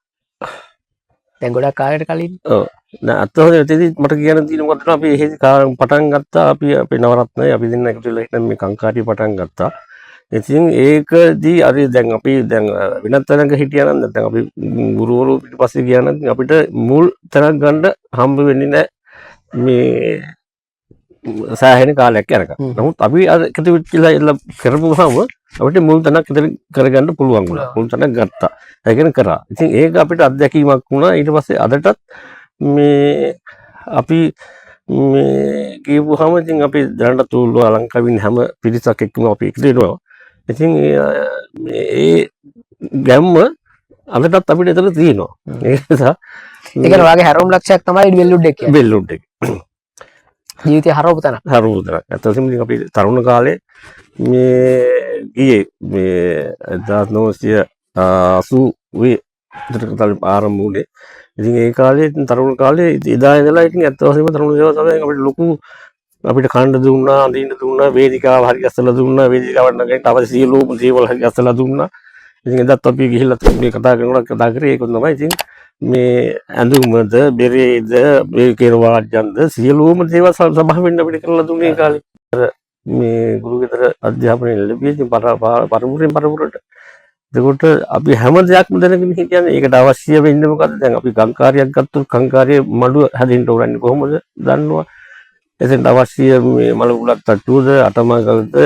දැන් ගොඩක් කාලයකට කලින් ඔව් නෑ අතහොද එතෙදි මට කියන්න තියෙන මොකද අපි එහෙදි පටන් ගත්තා අපි අපේ නවරත්නයි අපි දෙන්න එකතු වෙලා හිටන් මේ කංකාරිය පටන් ගත්තා. ඉතින් ඒකදී අර දැන් අපි දැන් වෙනත් තැනක හිටියා නම් දැන් අපි ගුරුවරු පිටිපස්සේ ගියා නම් අපිට මුල් තැනක් ගන්න හම්බ වෙන්නේ නැහැ මේ සෑහෙන කාලයක් යනකම්. නමුත් අපි අර එකතු වෙච්චලා එල්ල කරපුවාම අපිට මුල් තැනක් ඉතින් කරගන්න පුළුවන් වුණා. මුල් තැනක් ගත්තා. ඒ කියන්නේ කරා. ඉතින් ඒක අපිට අත්දැකීමක් වුණා. ඊට පස්සේ අදටත් මේ අපි මේ කියපුවාම ඉතින් අපි දැනට තුල්ව ලංකාවින් හැම පිරිසක් එක්කම අපි එකතු වෙනවා. ඉතින් ඒ ගැම්ම අදටත් අපිට එතන තියෙනවා. ඒ නිසා ඒ කියන්නේ ඔයාගේ හැරවුම් ලක්ෂයක් තමයි බෙල්ලුඩ් එක කියන්නේ. බෙල්ලුඩ් එක. ජීවිතේ හරවපු තැන. හරුදරක්. ඇත්තටම ඉතින් අපි තරුණ කාලේ මේ ගියේ මේ 1980 විතර ආරම්භ වුණේ. ඉතින් ඒ කාලේ ඉතින් තරුණ කාලේ එදා ඉඳලා ඉතින් ඇත්ත වශයෙන්ම තරුණ සේවා සමයෙන් අපිට ලොකු අපිට කණ්ඩ දුන්නා, අඳින්න දුන්නා, වේදිකාව හරි ගැස්සලා දුන්නා, වේදිකාවට නැගෙන්න තව සියලුම දේවල් හරි ගැස්සලා දුන්නා. ඉතින් එදත් අපි ගිහිල්ලා මේ කතා කරේ ඒක තමයි. ඉතින් මේ ඇඳුමද, බෙරේද, මේ කියන වාද්‍යන්ද සියලුම දේවල් සභාවෙන් අපිට කරලා දුන්නේ ඒ කාලේ. මේ ගුරු ගෙදර අධ්‍යාපනය ලැබී ඉතින් පරපුරෙන් පරපුරට එතකොට අපි හැම දෙයක්ම දැනගෙන හිටියනේ ඒකට අවශ්‍ය වෙන්නේ මොකද්ද? දැන් අපි කංකාරියක් ගත්තොත් කංකාරියේ මඩුව හැදෙන්න ඕනන්නේ කොහොමද? දන්නවා. එතෙන්ට අවශ්‍ය මේ මල උලක් තට්ටුවද අටමගල්ද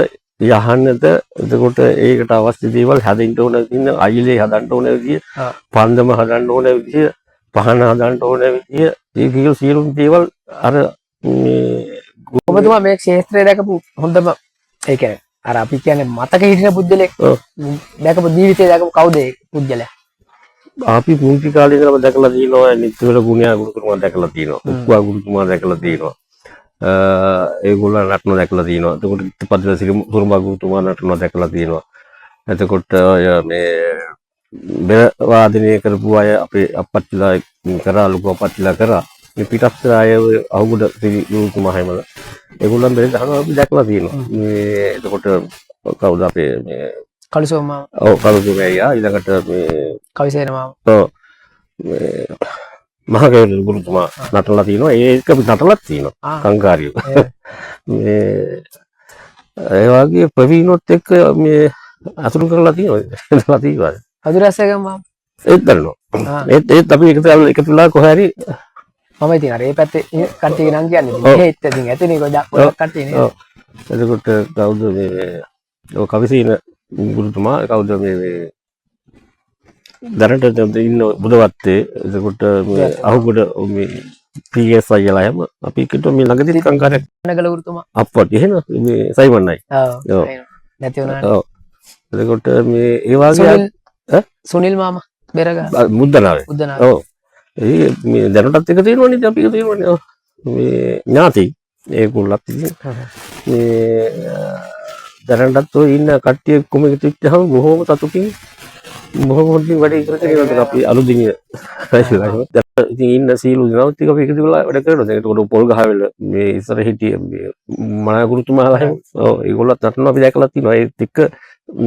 යහන්නද එතකොට ඒකට අවශ්‍ය දේවල් හැදෙන්න ඕන ඉන්න අයිලේ හදන්න ඕන විදිය පන්දම හදන්න ඕන විදිය පහන හදන්න ඕන විදිය ඒ කිසිම සියලුම දේවල් අර මේ ඔබතුමා මේ ක්ෂේත්‍රය දැකපු හොඳම ඒ කියන්නේ අර අපි කියන්නේ මතක හිටින පුද්ගලෙක් දැකපු ජීවිතේ දැකපු කවුද ඒ පුද්ගලයා? අපි පුංචි කාලේ ඉඳලා දැකලා තියෙනවා නිත්‍යවල ගුණයා ගුරුතුමා දැකලා තියෙනවා උක්වා ගුරුතුමා දැකලා තියෙනවා ඒගොල්ලන් නටන දැකලා තියෙනවා එතකොට ඉතිපදලා සුරුමා ගුරුතුමා නටන දැකලා තියෙනවා එතකොට මේ බෙර වාදනය කරපු අය අපේ අපච්චිලා කරා ලොකු අපච්චිලා කරා මේ පිටස්තර අය අහුගොඩ ගුරුතුමා හැමලා ඒගොල්ලන් බෙර ගහනවා අපි දැකලා තියෙනවා මේ එතකොට කවුද අපේ මේ කළුසෝ මාම ඔව් කළුසුමැයියා ඊළඟට මේ කවිසේන මාම ඔව් මේ මහගේල් ගුරුතුමා නටලා තිනවා ඒක නටලත් තිනවා කංකාරිය මේ ඒ වගේ ප්‍රවීණොත් එක්ක මේ අතුරු කරලා තිනවා අදුරැස්සක මාම ඒත් දන්නවා ඒත් අපි එකතුලා කොහේ හරි මම ඉතින් අර ඒ පැත්තේ කට්ටිය නම් කියන්නේ ඒත් ඉතින් ඇතිනේ ගොඩක් කට්ටිය නේ එතකොට කවුද මේ ඔය කවිසීන ගුරුතුමා කවුද මේ දැනට ඉන්න බුදවත්තේ එතකොට මේ අහුගොඩ මේ පීඑස් අයියලා හැම අපි කිව්වා මේ ළඟදී කංකාරයක් නගල ගුරුතුමා අප්පටි එහෙම මේ සයිමන්නයි ඔව් නැති වුණානේ ඔව් එතකොට මේ ඒ වාගේ සුනිල් මාමා බෙරග මුද්දනාවේ ඔව් ඒ මේ දැනටත් එක තියෙනවනේ අපි එක තියෙනවනේ මේ ඥාති ඒගොල්ලත් ඉතින් මේ දැනටත් ඔය ඉන්න කට්ටිය කොම එකතු වෙච්චාම බොහොම සතුටින් බොහොම හොඳින් වැඩ කරගෙන අපි අලුදින ඉතින් ඉන්න සීලු දිනවත් ටික අපි එකතු වෙලා වැඩ කරනවා. ඒකට පොල් ගහවෙල මේ ඉස්සර හිටිය මේ මනා ගුරුතුමාලා හැම ඔව් ඒගොල්ලොත් නටනවා අපි දැකලා තියෙනවා. ඒත් එක්ක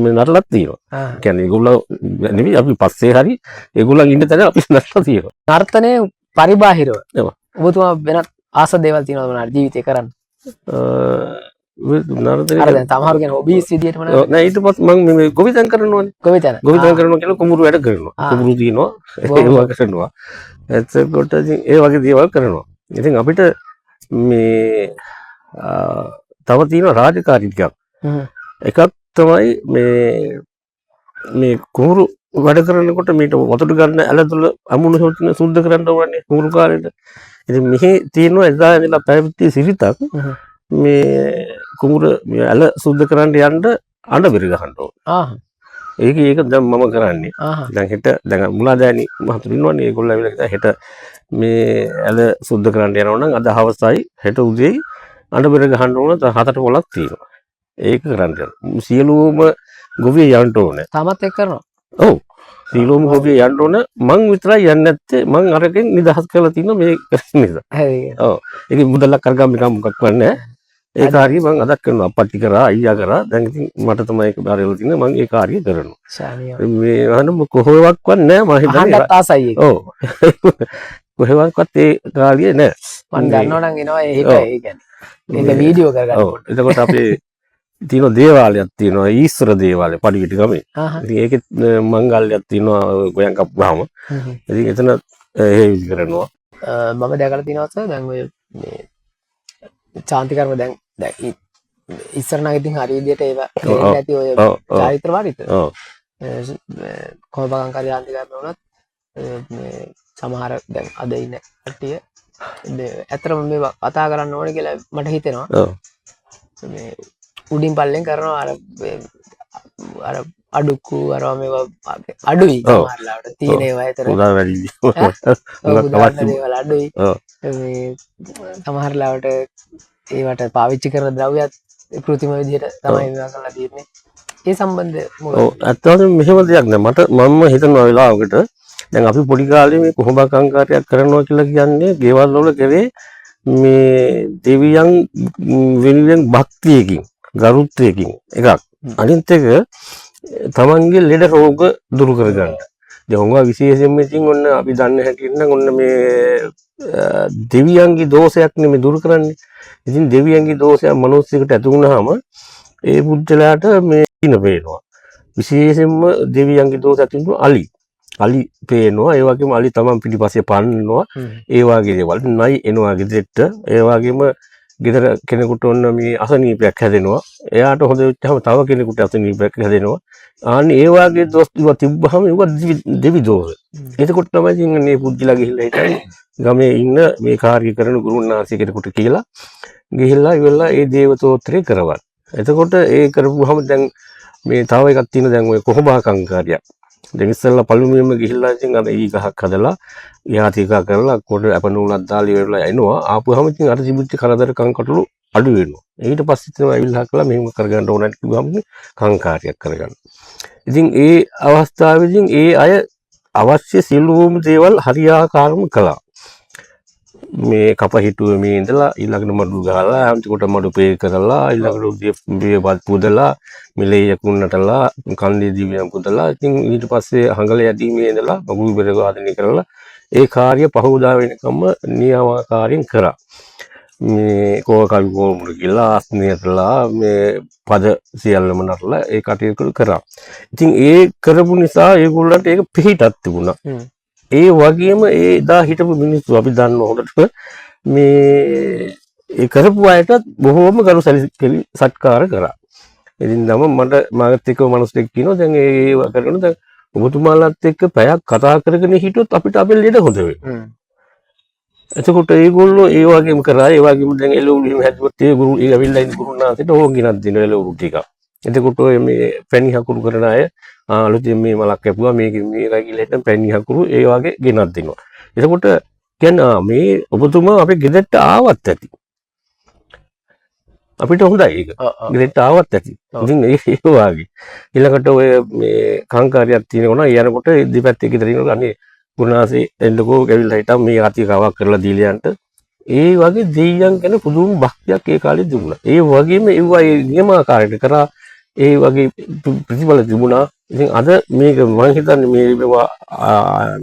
නටලත් තියෙනවා. කියන්නේ ඒගොල්ලෝ නෙමෙයි අපි පස්සේ හරි ඒගොල්ලන් ඉන්න තැන අපි නටලා තියෙනවා. නර්තනයේ පරිබාහිරව ඔබතුමා වෙනත් ආස දේවල් තියෙනවද මොනවාද ජීවිතේ කරන්න? නර්තනය අර දැන් සමහර කෙනෙක් හොබීස් විදියට මොනවද? නෑ ඊට පස්සේ මම මේ ගොවිතැන් කරනවානේ. ගොවිතැන කරනවා කියලා කුඹුරු වැඩ කරනවා. කුඹුරු දිනනවා ඒවා කරනවා. එතකොට ඉතින් ඒ වගේ දේවල් කරනවා. ඉතින් අපිට මේ තව තියෙන රාජකාරී ටිකක්. එකක් තමයි මේ කුඹුරු වැඩ කරනකොට මේට වතුර ගන්න ඇලතුල අමුණු හොත්න සුද්ධ කරන්න ඕනේ කුඹුරු කාලේට. ඉතින් මෙහි තියෙනවා එදා ඉඳලා පැවති සිරිතක් මේ කුඹුර ඇල සුද්ධ කරන්න යන්න අඬ බෙර ගහන්න ඕනේ. ඒක දැන් මම කරන්නේ. දැන් හෙට දැන් මුලාදෑනි මහතුරු ඉන්නවනේ ඒගොල්ලෝ ඇවිල්ලා හෙට මේ ඇල සුද්ධ කරන්න යනවා නම් අද හවසයි හෙට උදේයි අඬ බෙර ගහන්න ඕන 7 පොලක් තියෙනවා. ඒක කරන්න යනවා. සියලුම ගොවිය යන්න ඕනේ. තාමත් ඒක කරනවා. ඔව්. සියලුම ගොවිය යන්න ඕන. මං විතරයි යන්නේ නැත්තේ. මං අරගෙන නිදහස් කරලා තිනවා මේ කරන නිසා. හරි. ඔව්. ඒක මුදලක් කරගන්න එක මොකක් වන්නේ නැහැ. ඒ කාර්යය මම අදක් කරනවා අප්පටි කරා අයියා කරා දැන් ඉතින් මට තමයි ඒක බාරවල තියෙන මම ඒ කාර්යය කරනවා ශානිය මේ අහන්න කොහොමවත් නැහැ මම හිතන්නේ ආසයි ඒක ඔව් කොහොමවත් ඒ කාර්යය නැහැ මම දන්නව නම් එනවා ඒක ඒ කියන්නේ මේක වීඩියෝ කරගන්න ඔව් එතකොට අපේ තියෙන දේවාලයක් තියෙනවා ඊශ්වර දේවාලය පඩිවිට ගමේ ඉතින් ඒකෙත් මංගල්‍යයක් තියෙනවා ගෝයන් කප්පුවාම ඉතින් එතන ඒ කරනවා මම දැකලා තියෙනවා සර් දැන් ඔය මේ චාන්තිකර්ම දැන් ඉස්සර නම් ඉතින් හරි විදියට ඒවා තේරෙන්නේ නැති ඔය චාරිත්‍ර වාරිත්‍ර කොහොමබගන් කාර්යාන්තිකර්ම වුණත් මේ සමහර දැන් අද ඉන්න කට්ටිය ඇත්තටම මේ කතා කරන්න ඕනේ කියලා මට හිතෙනවා මේ උඩින් පල්ලෙන් කරනවා අර අඩුක්කු අරවා මේවා අඩුයි සමහරලාට තියෙන ඒවා ඇතර උදා වැඩි දේවල් අඩුයි මේ සමහරලාට ඒවට පාවිච්චි කරන ද්‍රව්‍යත් කෘතිම විදිහට තමයි මේවා කරලා තියෙන්නේ ඒ සම්බන්ධ ඔව් අත්‍යවශ්‍යම මෙහෙම දෙයක් නෑ මට මම හිතනවා වෙලාවකට දැන් අපි පොඩි කාලේ මේ කොහොඹ කංකාරයක් කරනවා කියලා කියන්නේ ගෙවල් වල කරේ මේ දෙවියන් වෙනුවෙන් භක්තියකින් ගරුත්වයකින් එකක් අනිත් එක තමන්ගේ ලෙඩ රෝග දුරු කරගන්න. දැන් උංගා විශේෂයෙන්ම ඉතින් ඔන්න අපි දන්නේ හැටියට නම් ඔන්න මේ දෙවියන්ගේ දෝෂයක් නෙමෙයි දුරු කරන්නේ. ඉතින් දෙවියන්ගේ දෝෂයක් මිනිස්සුෙකුට ඇති වුණාම ඒ බුද්ධලාට මේ දින වේනවා. විශේෂයෙන්ම දෙවියන්ගේ දෝෂයක් තිබුණා අලි පේනවා. ඒ වගේම අලි තමන් පිටිපස්සේ පන්නනවා. ඒ වගේ දේවල් නයි එනවා ගෙදෙට්ට. ඒ වගේම ගෙදර කෙනෙකුට ඔන්න මේ අසනීපයක් හැදෙනවා. එයාට හොඳ වෙච්චාම තව කෙනෙකුට අසනීපයක් හැදෙනවා. අනේ ඒ වගේ දොස් තිබ්බහම ඒක දෙවි දෝෂ. එතකොට තමයි ඉතින් මේ පුජ්ජිලා ගිහිල්ලා හිටන්නේ ගමේ ඉන්න මේ කාර්ය කරන ගුරුනාථී කෙනෙකුට කියලා ගිහිල්ලා ඉවරලා ඒ දේවතෝත්‍රය කරවන්න. එතකොට ඒ කරපුවාම දැන් මේ තව එකක් තියෙන දැන් ඔය කොහොඹා කංකාරියක්. දැන් ඉස්සෙල්ලා පළමුවෙන්ම ගිහිල්ලා ඉතින් අර ඊ ගහක් හදලා යාතිකා කරලා කොට අපනූලක් දාලා ඉවරලා එනවා. ආපුවාම ඉතින් අර ජීවිත කරදර කංකටළු අඩු වෙනවා. ඊට පස්සේ තමයි ඇවිල්ලා කළා මෙහෙම කරගන්න ඕන නැති කිව්වම කංකාරියක් කරගන්න. ඉතින් ඒ අවස්ථාවේදී ඒ අය අවශ්‍ය සියලුම දේවල් හරියාකාරව කළා. මේ කප හිටුවේ මේ ඉඳලා ඊළඟට මඩු ගහලා අන්තිමට මඩු පේ කරලා ඊළඟට බියපත් පුදලා මිලේ යකුන්නටලා කන්දේ දිවියන් පුදලා ඉතින් ඊට පස්සේ හංගල යදීමේ ඉඳලා මගුල් බෙර වාදනය කරලා ඒ කාර්ය පහවදා වෙනකම්ම නියමාකාරයෙන් කරා. මේ කෝක කවි කොමුරු කියලා ආස්නියටලා මේ පද සියල්ලම නටලා ඒ කටයුතු කරා. ඉතින් ඒ කරපු නිසා ඒගොල්ලන්ට ඒක පිළිටක් තිබුණා. ඒ වගේම ඒ එදා හිටපු මිනිස්සු අපි දන්න හොඳට මේ ඒ කරපු අයටත් බොහෝම ගරු සැලකිලි සත්කාර කරා. ඉතින් මට මාත් එක්ක මිනිස්සෙක් කියනවා දැන් ඒ කරගෙන දැන් ඔබතුමාලත් එක්ක පැයක් කතා කරගෙන හිටියොත් අපිට අපේ ලෙඩ හොඳ වෙනවා. එතකොට ඒගොල්ලෝ ඒ වගේම කරා. ඒ වගේම දැන් එළවලු එහෙම හැදුවත් ඒ ගුරු ඒ ඇවිල්ලා ඉන්න ගුරුනාථට ඕක ගෙනත් දෙන එළවලු ටික. එතකොට ඔය මේ පැණි හකුරු කරන අය අලුතින් මේ මලක් කැපුවා මේක මේ රැගිලා හිටන් පැණි හකුරු ඒ වගේ ගෙනත් දෙනවා. එතකොට කියන්නේ මේ ඔබතුමා අපේ ගෙදරට ආවත් ඇති. අපිට හොඳයි ඒක. ගෙදරට ආවත් ඇති. ඉතින් ඒ වගේ ඊළඟට ඔය මේ කංකාරියක් තියෙනවා නම් යනකොට දෙපැත්තේ ගෙදර ඉන්නවා අනේ ගුණාසේ එන්නකෝ ඇවිල්ලා හිටන් මේ ආති කවක් කරලා දීලා යන්න. ඒ වගේ දෙයියන් ගැන පුදුම භක්තියක් ඒ කාලේ තිබුණා. ඒ වගේම ඒවා ඒ නියමාකාරයට කරා ඒ වගේ ප්‍රතිඵල තිබුණා. ඉතින් අද මේක මම හිතන්නේ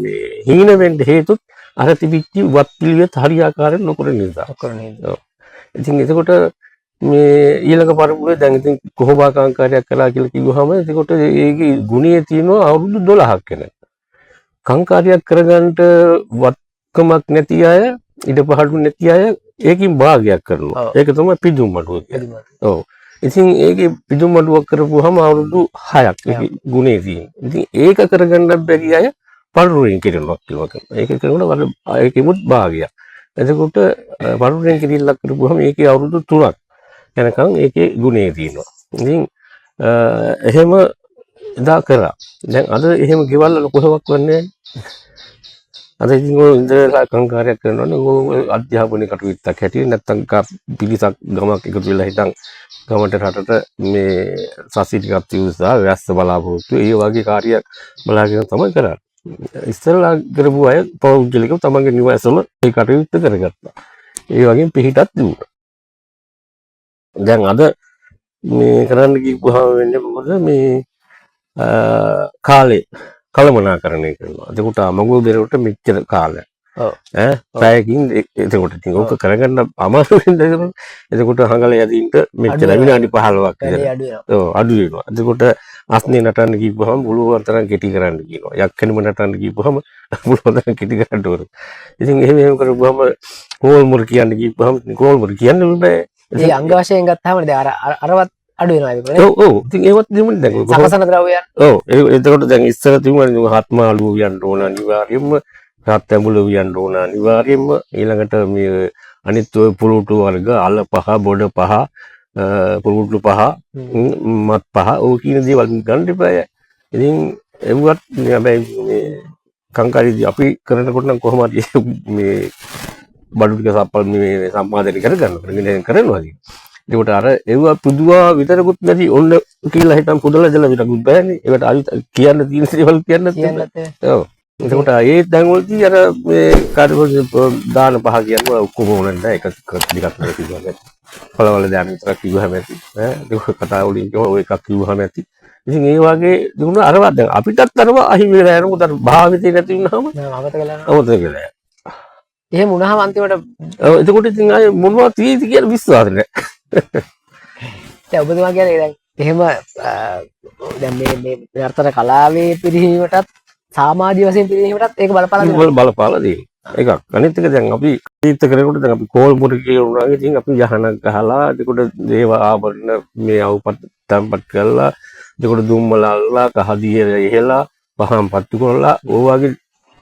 මේ හීන වෙන්න හේතුත් අර තිබිච්ච වත් පිළිවෙත් හරියාකාරයෙන් නොකරන නිසා. ඉතින් එතකොට මේ ඊළඟ පරපුරේ දැන් ඉතින් කොහොමාකාංකාරයක් කළා කියලා කිව්වහම එතකොට ඒකේ ගුණයේ තියෙනවා අවුරුදු 12ක් වෙන. කංකාරියක් කරගන්නට වත්කමක් නැති අය ඉඩ පහළු නැති අය ඒකින් භාගයක් කරනවා. ඒක තමයි පිදුම් මඩුව කියන්නේ. ඔව්. ඉතින් ඒකේ පිදුම් මඩුවක් කරපුවාම අවුරුදු 6ක් ඒකේ ගුණේ තියෙනවා. ඉතින් ඒක කරගන්න බැරි අය පරුවෙන් කිරනවා කියලා කරනවා. ඒක කරනකොට ඒකෙමුත් භාගයක්. එතකොට පරුවෙන් කිරිල්ලක් කරපුවාම ඒකේ අවුරුදු 3ක් යනකම් ඒකේ ගුණේ තියෙනවා. ඉතින් එහෙම එදා කරා. දැන් අද එහෙම ගෙවල් වල කොහොමවත් වෙන්නේ නැහැ. අද ඉතින් ඔය ඉන්ද්‍රලා කංකාරයක් කරනවනේ ඔය අධ්‍යාපනයේ කටයුත්තක් හැටියට නැත්තම් පිරිසක් ගමක් එකතු වෙලා හිටන් ගමට රටට මේ සසි ටිකක් තියුසා වැස්ස බලාපොරොත්තු ඒ වගේ කාර්යයක් බලාගෙන තමයි කරන්නේ. ඉස්සරලා කරපු අය පෞද්ගලිකව තමන්ගේ නිවසේම ඒ කටයුත්ත කරගත්තා. ඒ වගේම පිළිහිටක් තිබුණා. දැන් අද මේ කරන්න කිව්වහම වෙන්නේ මොකද මේ කාලේ කළමනාකරණය කරනවා. එතකොට මඟුල් බෙරවට මෙච්චර කාලයක්. ඔව්. පැයකින් එතකොට ඉතින් ඕක කරගන්න අමාරු වෙනවා. එතකොට හංගල යදින්ට මෙච්චර විනාඩි 15ක් විතර. ඔව් අඩු වෙනවා. එතකොට අස්නේ නටන්න කිව්වහම පුළුවන් තරම් කෙටි කරන්න කියනවා. යක්කෙනම නටන්න කිව්වහම පුළුවන් තරම් කෙටි කරන්න ඕන. ඉතින් එහෙම කරපුවම කෝල්මුර කියන්න කිව්වහම කෝල්මුර කියන්න බෑ. ඒ අංග වශයෙන් ගත්තාම දැන් අරවත් අඩු වෙනවා ඒක නේ. ඔව් ඉතින් ඒවත් දෙමුනේ දැන් සකසන ද්‍රව්‍යයන්. ඔව් එතකොට දැන් ඉස්සර තිබුණා හත්මාළුව වියන්න ඕන අනිවාර්යයෙන්ම රත් ඇඹුල වියන්න ඕන අනිවාර්යයෙන්ම ඊළඟට මේ අනිත් ඔය පුරුටු වර්ග අල පහ බොඩ පහ පුරුටු පහ මත් පහ ඔය කියන දේවල් ගන්න එපා. ඉතින් ඒවත් හැබැයි මේ කංකාරිදී අපි කරනකොට නම් කොහොමද මේ බඩු ටික සප්පල් මේ සම්පාදනය කරනවා. ඒකට අර ඒව පුදුවා විතරකුත් නැති ඔන්න කියලා හිටන් පුදලා දලා විතරකුත් බෑනේ. ඒකට ආයු කියන්න තියෙන දේවල් කියන්නත් ඔව්. එතකොට ඒ දැන් වලදී අර මේ කාටවත් දාන පහ කියනවා ඔක්කොම ඕනේ නැහැ. එක දෙකක් නේද කිව්වා. පළවල දාන විතරක් කිව්වහම ඇති. ඒක කතා වලින් කිව්වා ඔය එකක් කිව්වහම ඇති. ඉතින් ඒ වගේ දුන්නා අරවත් දැන් අපිටත් අරව අහිමි වෙලා යනකොට අර භාවිතේ නැති වුනහම අමතක වෙලා අමතක වෙලා. එහෙම වුණාම අන්තිමට ඔව් එතකොට ඉතින් ආයේ මොනවා තියෙයිද කියලා විශ්වාස නැහැ. දැන් ඔබතුමා කියන්නේ දැන් එහෙම දැන් මේ නර්තන කලාවේ පිරිහීමටත් සමාජීය වශයෙන් පිරිහීමටත් ඒක බලපාලා දෙනවා. එකක්. අනිත් එක දැන් අපි ජීවිත කරනකොට දැන් අපි කෝල් මුර කියනවා ඉතින් අපි යහනක් ගහලා එතකොට දේව ආභරණ මේ අවපත් තම්පත් කරලා එතකොට දුම්මලල්ලා කහදිය එහෙලා පහම් පත්තු කරලා ඕ වගේ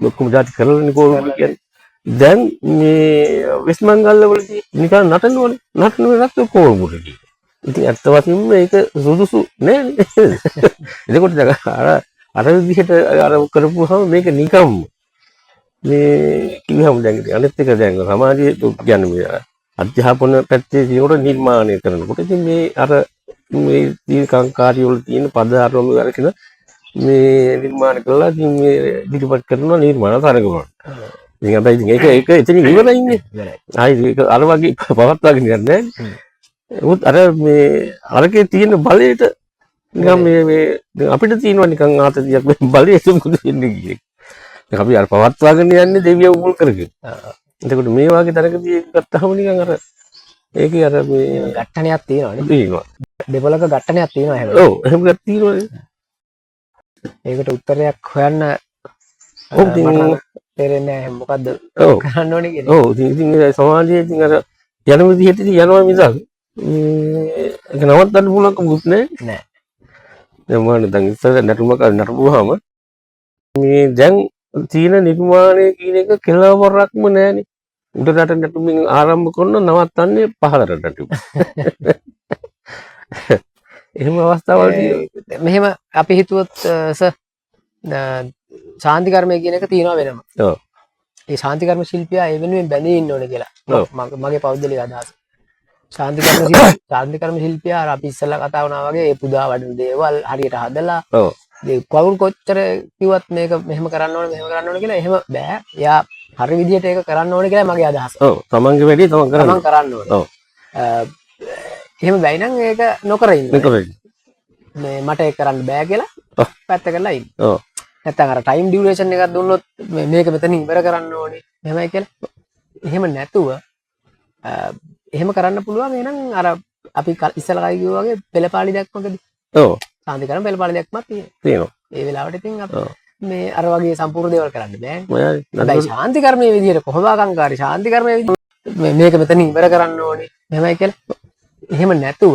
ඔක්කොම જાති කරලානේ කෝල් මුර කියන්නේ. දැන් මේ වෙස්මංගල්ල වලදී නිකන් නටනවනේ. නටන කෝල් මුර කියන්නේ. ඉතින් ඇත්ත වශයෙන්ම මේක සුදුසු නෑනේ. එතකොට අර විදිහට අර කරපුවාම මේක නිකම්ම මේ කිව්වම දැන් අනිත් එක දැන් සමාජයේ කියන්නේ මේ අධ්‍යාපන පැත්තේ තියෙනකොට නිර්මාණය කරනකොට ඉතින් මේ අර මේ තීකාංකාරී වල තියෙන පද අරම අරගෙන මේ නිර්මාණ කළා ඉතින් මේ ඉදිරිපත් කරන නිර්මාණ තරගවල. ඉතින් අපි ඉතින් ඒක එතනින් ඉවරයි ඉන්නේ. ආයි ඒක අර වගේ පවත්වාගෙන යන්නේ නැහැ. උත් අර මේ අරකේ තියෙන බලයට නිකන් මේ අපිට තියෙනවා නිකන් ආතතියක් මේ බලය මොකද වෙන්නේ කියන්නේ. දැන් අපි අර පවත්වාගෙන යන්නේ දෙවියව මුල් කරගෙන. එතකොට මේ වගේ තරකදී ඒක ගත්තාම නිකන් අර ඒකේ අර මේ ගැටණයක් තියෙනවානේ. තියෙනවා. දෙපොලක ගැටණයක් තියෙනවා හැබැයි. ඔව් එහෙම ගත්ත තියෙනවානේ. ඒකට උත්තරයක් හොයන්න ඔව් ඉතින් තේරෙන්නේ නැහැ මොකද්ද ඔව් කරන්න ඕනේ කියන්නේ. ඔව් ඉතින් සමාජයේ ඉතින් අර යන විදිහට ඉතින් යනවා මිසක් ඒක නවත්තන්න පුළුවන් කමක් නැහැ. නෑ. දැන් මොකද දැන් ඉස්සර නටුවහම මේ දැන් තියෙන නිර්මාණය කියන එක කෙලවරක්ම නැහැනේ. උඩරට නටුමින් ආරම්භ කරන නවත්තන්නේ පහළට නටුම. එහෙම අවස්ථාවල් තියෙනවා. මෙහෙම අපි හිතුවොත් ශාන්ති කර්මය කියන එක තියෙනවා වෙනම. ඔව්. ඒ ශාන්ති කර්ම ශිල්පියා ඒ වෙනුවෙන් බැඳී ඉන්න ඕනේ කියලා. මගේ පෞද්ගලික අදහස. ශාන්ති කර්ම ශිල්පියා අර අපි ඉස්සෙල්ලා කතා වුණා වගේ ඒ පුදා වඩන දේවල් හරියට හදලා ඔව්. ඒ කවුරු කොච්චර කිව්වත් මේක මෙහෙම කරන්න ඕනේ කියලා එහෙම බෑ. එයා හරි විදිහට ඒක කරන්න ඕනේ කියලා මගේ අදහස. ඔව්. තමන්ගේ වැඩේ තමන් කරන්න ඕනේ. ඔව්. එහෙම බැයි නම් ඒක නොකර ඉන්න. මේක වෙයි. මේ මට ඒක කරන්න බෑ කියලා පැත්ත කරලා ඉන්න. ඔව්. නැත්නම් අර ටයිම් ඩියුරේෂන් එකක් දුන්නොත් මේක මෙතනින් ඉවර කරන්න ඕනේ. එහෙමයි කියලා. එහෙම නැතුව එහෙම කරන්න පුළුවන්. එහෙනම් අර අපි ඉස්සලා කිව්වා වගේ පෙළපාලි දැක්මකදී. ඔව්. ශාන්ති කර්ම පෙළපාලි දැක්මක් තියෙනවා. ඒ වෙලාවට ඉතින් අපි මේ අර වගේ සම්පූර්ණ දේවල් කරන්න බෑ. ඔයයි හැබැයි ශාන්ති කර්මයේ විදිහට කොහොමාකංකාරී ශාන්ති කර්මයේ විදිහට මේක මෙතනින් ඉවර කරන්න ඕනේ. එහෙමයි කියලා. එහෙම නැතුව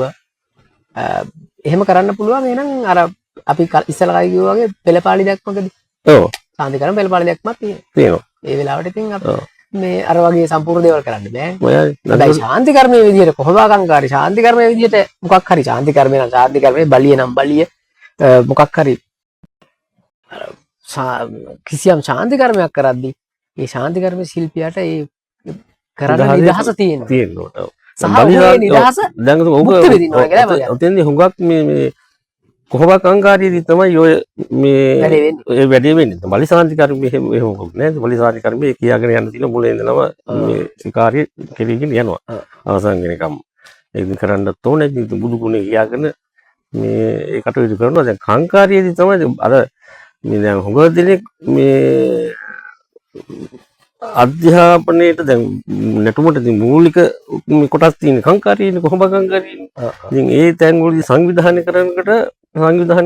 එහෙම කරන්න පුළුවන්. එහෙනම් අර අපි ඉස්සලා කිව්වා වගේ පෙළපාලි දැක්මකදී. ඔව්. ශාන්ති කර්ම පෙළපාලි දැක්මක් තියෙනවා. ඒ වෙලාවට ඉතින් අපි මේ අර වගේ සම්පූර්ණ දේවල් කරන්න බෑ. ඔයයි හැබැයි ශාන්ති කර්මයේ විදිහට කොහොමාකංකාරී ශාන්ති කර්මයේ විදිහට මොකක් හරි ශාන්ති කර්මේ නම් ශාන්ති කර්මේ බලිය නම් බලිය මොකක් හරි කිසියම් ශාන්ති කර්මයක් කරද්දී ඒ ශාන්ති කර්මයේ ශිල්පියාට ඒ කරන්න නිදහස තියෙනවා. ඔව්. සහ ඒ නිදහස දැන් මුක්ත විඳිනවා කියලා මම ඔතෙන්දී හුඟක් මේ කොහොමකාංකාරීදී තමයි ඔය මේ ඒ වැඩේ වෙන්නේ. බලි ශාන්ති කර්මයේ එහෙම මොකක් නෑ. බලි ශාන්ති කර්මයේ කියාගෙන යන්න තියෙන මුලින් ඉඳලම මේ කාර්ය කෙරෙගෙන යනවා. අවසන් වෙනකම් ඒක කරන්නත් ඕනේ. ඉතින් බුදු ගුණේ කියාගෙන මේ ඒ කටයුතු කරනවා. දැන් කාංකාරීදී තමයි අර මේ දැන් හුඟ දෙනෙක් මේ අධ්‍යාපනයේට දැන් නැටුමට ඉතින් මූලික කොටස් තියෙන කාංකාරීනේ කොහොම කාංකාරීනේ. ඉතින් ඒ තැන් වලදී සංවිධානය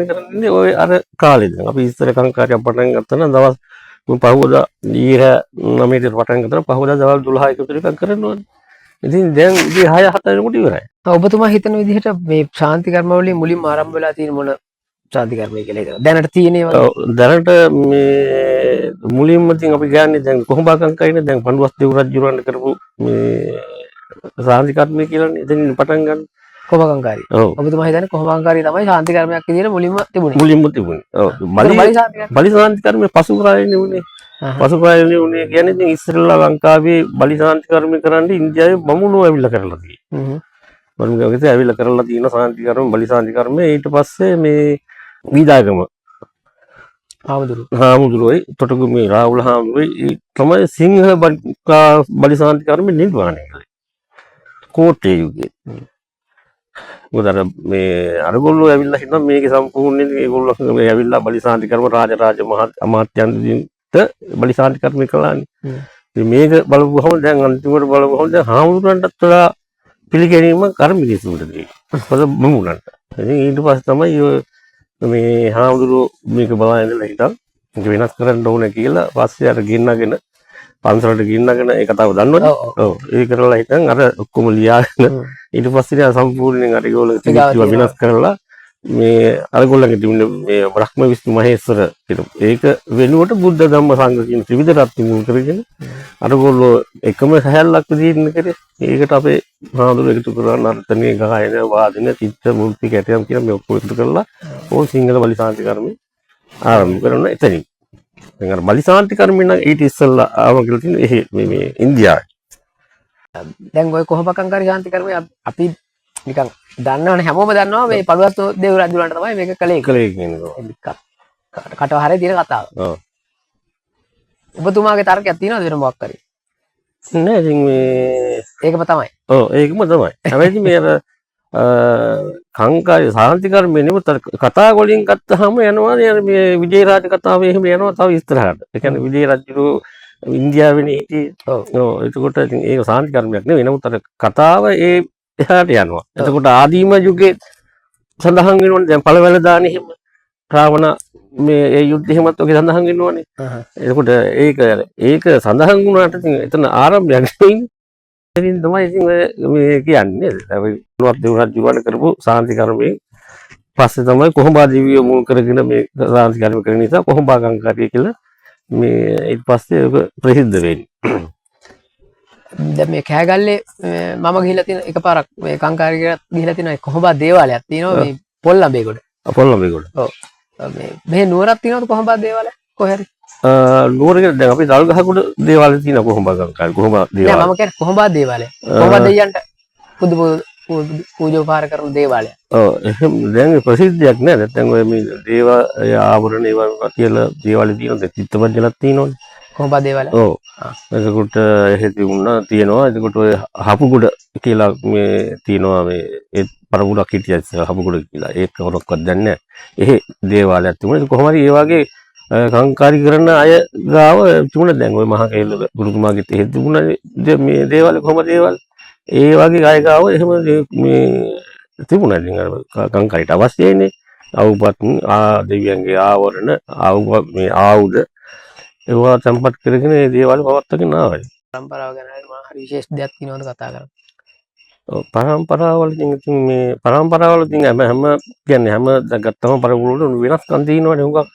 කරන්නේ ඔය අර කාලේ දැන් අපි ඉස්සර කාංකාරියක් පටන් ගත්තා නම් දවස් පහවදා ඊර 9ට පටන් ගත්තා පහවදා දවල් 12ක විතර එකක් කරනවා. ඉතින් දැන් ඉතින් 6 7 වෙනකොට ඉවරයි. ඔබතුමා හිතන විදිහට මේ ශාන්ති කර්ම වලින් මුලින්ම ආරම්භ වෙලා තියෙන මොන ශාන්ති කර්මය කියලා හිතනවා. දැනට තියෙනවා. දැනට මේ මුලින්ම ඉතින් අපි ගන්නේ දැන් කොහොඹාකංකයිනේ දැන් පඬුවස් දෙව් රජුරවන්න කරපු මේ ශාන්ති කර්මය කියලානේ එතනින් පටන් ගන්න. කොහොමකංකාරී. ඔව්. ඔබතුමා හිතන්නේ කොහොමකංකාරී තමයි ශාන්ති කර්මයක් විදිහට මුලින්ම තිබුණේ. ඔව්. බලි ශාන්ති කර්මය පසු කාලේනේ උනේ. පසු කාලේනේ උනේ කියන්නේ ඉතින් ඉස්සරලා ලංකාවේ බලි ශාන්ති කර්මය කරන්නේ ඉන්දියාවේ බමුණෝ ඇවිල්ලා කරලා තියෙන්නේ. බමුණෝ ඇවිල්ලා කරලා තියෙන ශාන්ති කර්ම බලි ශාන්ති කර්මය ඊට පස්සේ මේ විදාගම හාමුදුරුවෝයි තොටගමේ රාහුල හාමුදුරුවෝයි තමයි සිංහ බලි ශාන්ති කර්මය නිර්මාණය කළේ. කෝට්ටේ යුගයේ. මොකද මේ අරගොල්ලෝ ඇවිල්ලා හිටන් මේකේ සම්පූර්ණයෙන් ඒගොල්ලෝ ඇවිල්ලා බලි ශාන්ති කර්ම රාජ අමාත්‍යන්ට බලි ශාන්ති කර්ම කළානේ. ඉතින් මේක බලපුවහම දැන් අන්තිමට බලපුවහම දැන් හාමුදුරන්ටත් වඩා පිළිගැනීම කර්ම මිනිසුන්ට තියෙනවා. පොත බමුණන්ට. ඉතින් ඊට පස්සේ තමයි මේ හාමුදුරුවෝ මේක බලලා ඉඳලා හිටන් මේක වෙනස් කරන්න ඕනේ කියලා පස්සේ අර ගෙන්නගෙන පන්සලට ගෙන්නගෙන ඒ කතාව දන්නවනේ. ඔව්. ඒ කරලා හිටන් අර ඔක්කොම ලියාගෙන ඊට පස්සේ සම්පූර්ණයෙන් අර ඒගොල්ලෝ තිබිච්ච විනාශ කරලා මේ අරගොල්ලන්ගේ තිබුණේ මේ බ්‍රහ්ම විෂ්ණු මහේශ්වර ඒක වෙනුවට බුද්ධ ධම්ම සංඝ කියන ත්‍රිවිධ රත්න මුල් කරගෙන අරගොල්ලෝ එකම සහැල්ලක් විදිහින් කරේ. ඒකට අපේ හාමුදුරුවෝ එකතු කරන අර්ථනේ ගායන වාදන චිත්ත මූර්ති කැටයම් කියන මේ ඔක්කොම එකතු කරලා ඕන් සිංහල බලි ශාන්ති කර්මය ආරම්භ කරන එතනින්. දැන් අර බලි ශාන්ති කර්මය නම් ඊට ඉස්සෙල්ලා ආව කියලා තියෙන මේ ඉන්දියාවේ. දැන් ඔය කොහොමකංකාරී ශාන්ති කර්මය අපි නිකන් දන්නවනේ හැමෝම දන්නවා මේ පළුවස් දෙව් රජුලන්ට තමයි මේක කළේ කියනවා. කටවහරේ තියෙන කතාව. ඔව්. ඔබතුමාගේ තර්කයක් තියෙනවද වෙන මොකක් හරි? නෑ ඉතින් මේ ඒකම තමයි. ඔව් ඒකම තමයි. හැබැයි මේ අර කංකාරී සාන්ති කර්මය නෙමෙයි කතා වලින් ගත්තාම යනවා මේ විජේරාජ කතාවේ එහෙම යනවා තව ඉස්සරහට. ඒ කියන්නේ විජේ රජු ඉන්දියාවේ හිටියේ. ඔව් එතකොට ඉතින් ඒක සාන්ති කර්මයක් නෙවෙයි. නමුත් අර කතාව ඒ එහාට යනවා. එතකොට ආදීම යුගයේ සඳහන් වෙනවනේ දැන් පළවැල දාන එහෙම රාවණ මේ ඒ යුද්ධ එහෙමත් ඔගේ සඳහන් වෙනවනේ. එතකොට ඒක සඳහන් වුණාට ඉතින් එතන ආරම්භයක් නෙවෙයි. ඉතින් තමයි ඉතින් මේ කියන්නේ අපි මොනවත් දෙව් රජුවන කරපු සාන්ති කර්මයෙන් පස්සේ තමයි කොහොඹා දිවිය මුල් කරගෙන මේ සාන්ති කර්ම කරන නිසා කොහොඹා කංකාරිය කියලා මේ ඊට පස්සේ ඒක ප්‍රසිද්ධ වෙන්නේ. දැන් මේ කෑගල්ලේ මම ගිහිල්ලා තියෙන එකපාරක් මේ කංකාරියට ගිහිල්ලා තියෙන කොහොඹා දේවාලයක් තියෙනවා මේ පොල්ලඹේගොඩ. පොල්ලඹේගොඩ. ඔව්. මේ නුවරක් තියෙනවද කොහොඹා දේවාලය? කොහේ හරි? නුවරක දැන් අපි දල්ගහකුඩ දේවාලය තියෙනවා කොහොඹා කංකාරිය. කොහොඹා දේවාලය. නෑ මම කියන්නේ කොහොඹා දේවාලය. කොහොඹා දෙයයන්ට පුදු පූජෝපහාර කරන දේවාලය. ඔව් එහෙම දැන් ප්‍රසිද්ධියක් නෑ. නැත්නම් ඔය මේ දේව ආභරණ ඒවා කියලා දේවාලය තියෙනවා. චිත්තපජ්ජලක් තියෙනවනේ. කොහොඹා දේවාලය. ඔව්. එතකොට එහෙදි වුණා තියෙනවා. එතකොට ඔය හපුගොඩ කියලා මේ තියෙනවා මේ ඒ පරපුරක් හිටියා ඉස්සර හපුගොඩ කියලා. ඒක කවුරක්වත් දන්නේ නැහැ. එහෙ දේවාලයක් තිබුණා. කොහොම හරි ඒ වගේ කංකාරී කරන අය ගාව තිබුණා. දැන් ඔය මහා කේල්ල ගුරුතුමාගෙත් එහෙ තිබුණා මේ දේවාලේ කොහොම දේවාල. ඒ වගේ අය ගාව එහෙම මේ තිබුණා. ඉතින් අර කංකාරීට අවශ්‍යයිනේ. අවුපත් දෙවියන්ගේ ආවරණ මේ ආයුධ ඒවා තැන්පත් කරගෙන ඒ දේවල් පවත්වාගෙන ආවා. පරම්පරාව ගැන හරි විශේෂ දෙයක් තියෙනවද කතා කරන්න? ඔව් පරම්පරාවල ඉතින් මේ පරම්පරාවල ඉතින් හැම කියන්නේ හැම ගත්තම පරපුර වල වෙනස්කම් තියෙනවනේ හුඟක්.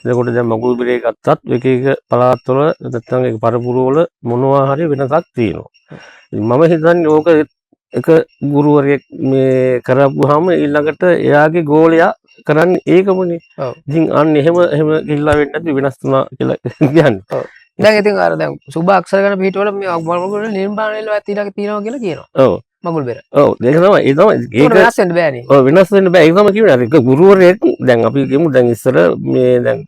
එතකොට දැන් මගුල් බිරේ ගත්තත් එක එක පළාත්වල නැත්නම් ඒක පරපුර වල මොනවා හරි වෙනසක් තියෙනවා. මම හිතන්නේ ඕක එක ගුරුවරයෙක් මේ කරපුවාම ඊළඟට එයාගේ ගෝලයා කරන්නේ ඒකමනේ. ඔව්. ඉතින් අන්න එහෙම ගිහිල්ලා වෙන්නේ නැති වෙනස් වුණා කියලා කියන්නේ. ඔව්. දැන් ඉතින් අර දැන් සුභ අක්ෂර ගන්න පිටවල මේ මගුල් නිර්මාණ වෙලා තියෙනවා කියලා කියනවා. ඔව්. මගුල් බෙර. ඔව් ඒක තමයි ඒක වෙනස් වෙන්න බෑනේ. ඔව් වෙනස් වෙන්න බෑ. ඒක තමයි කියන්නේ. ඒක ගුරුවරයෙක් දැන් අපි කියමු දැන් ඉස්සර මේ දැන්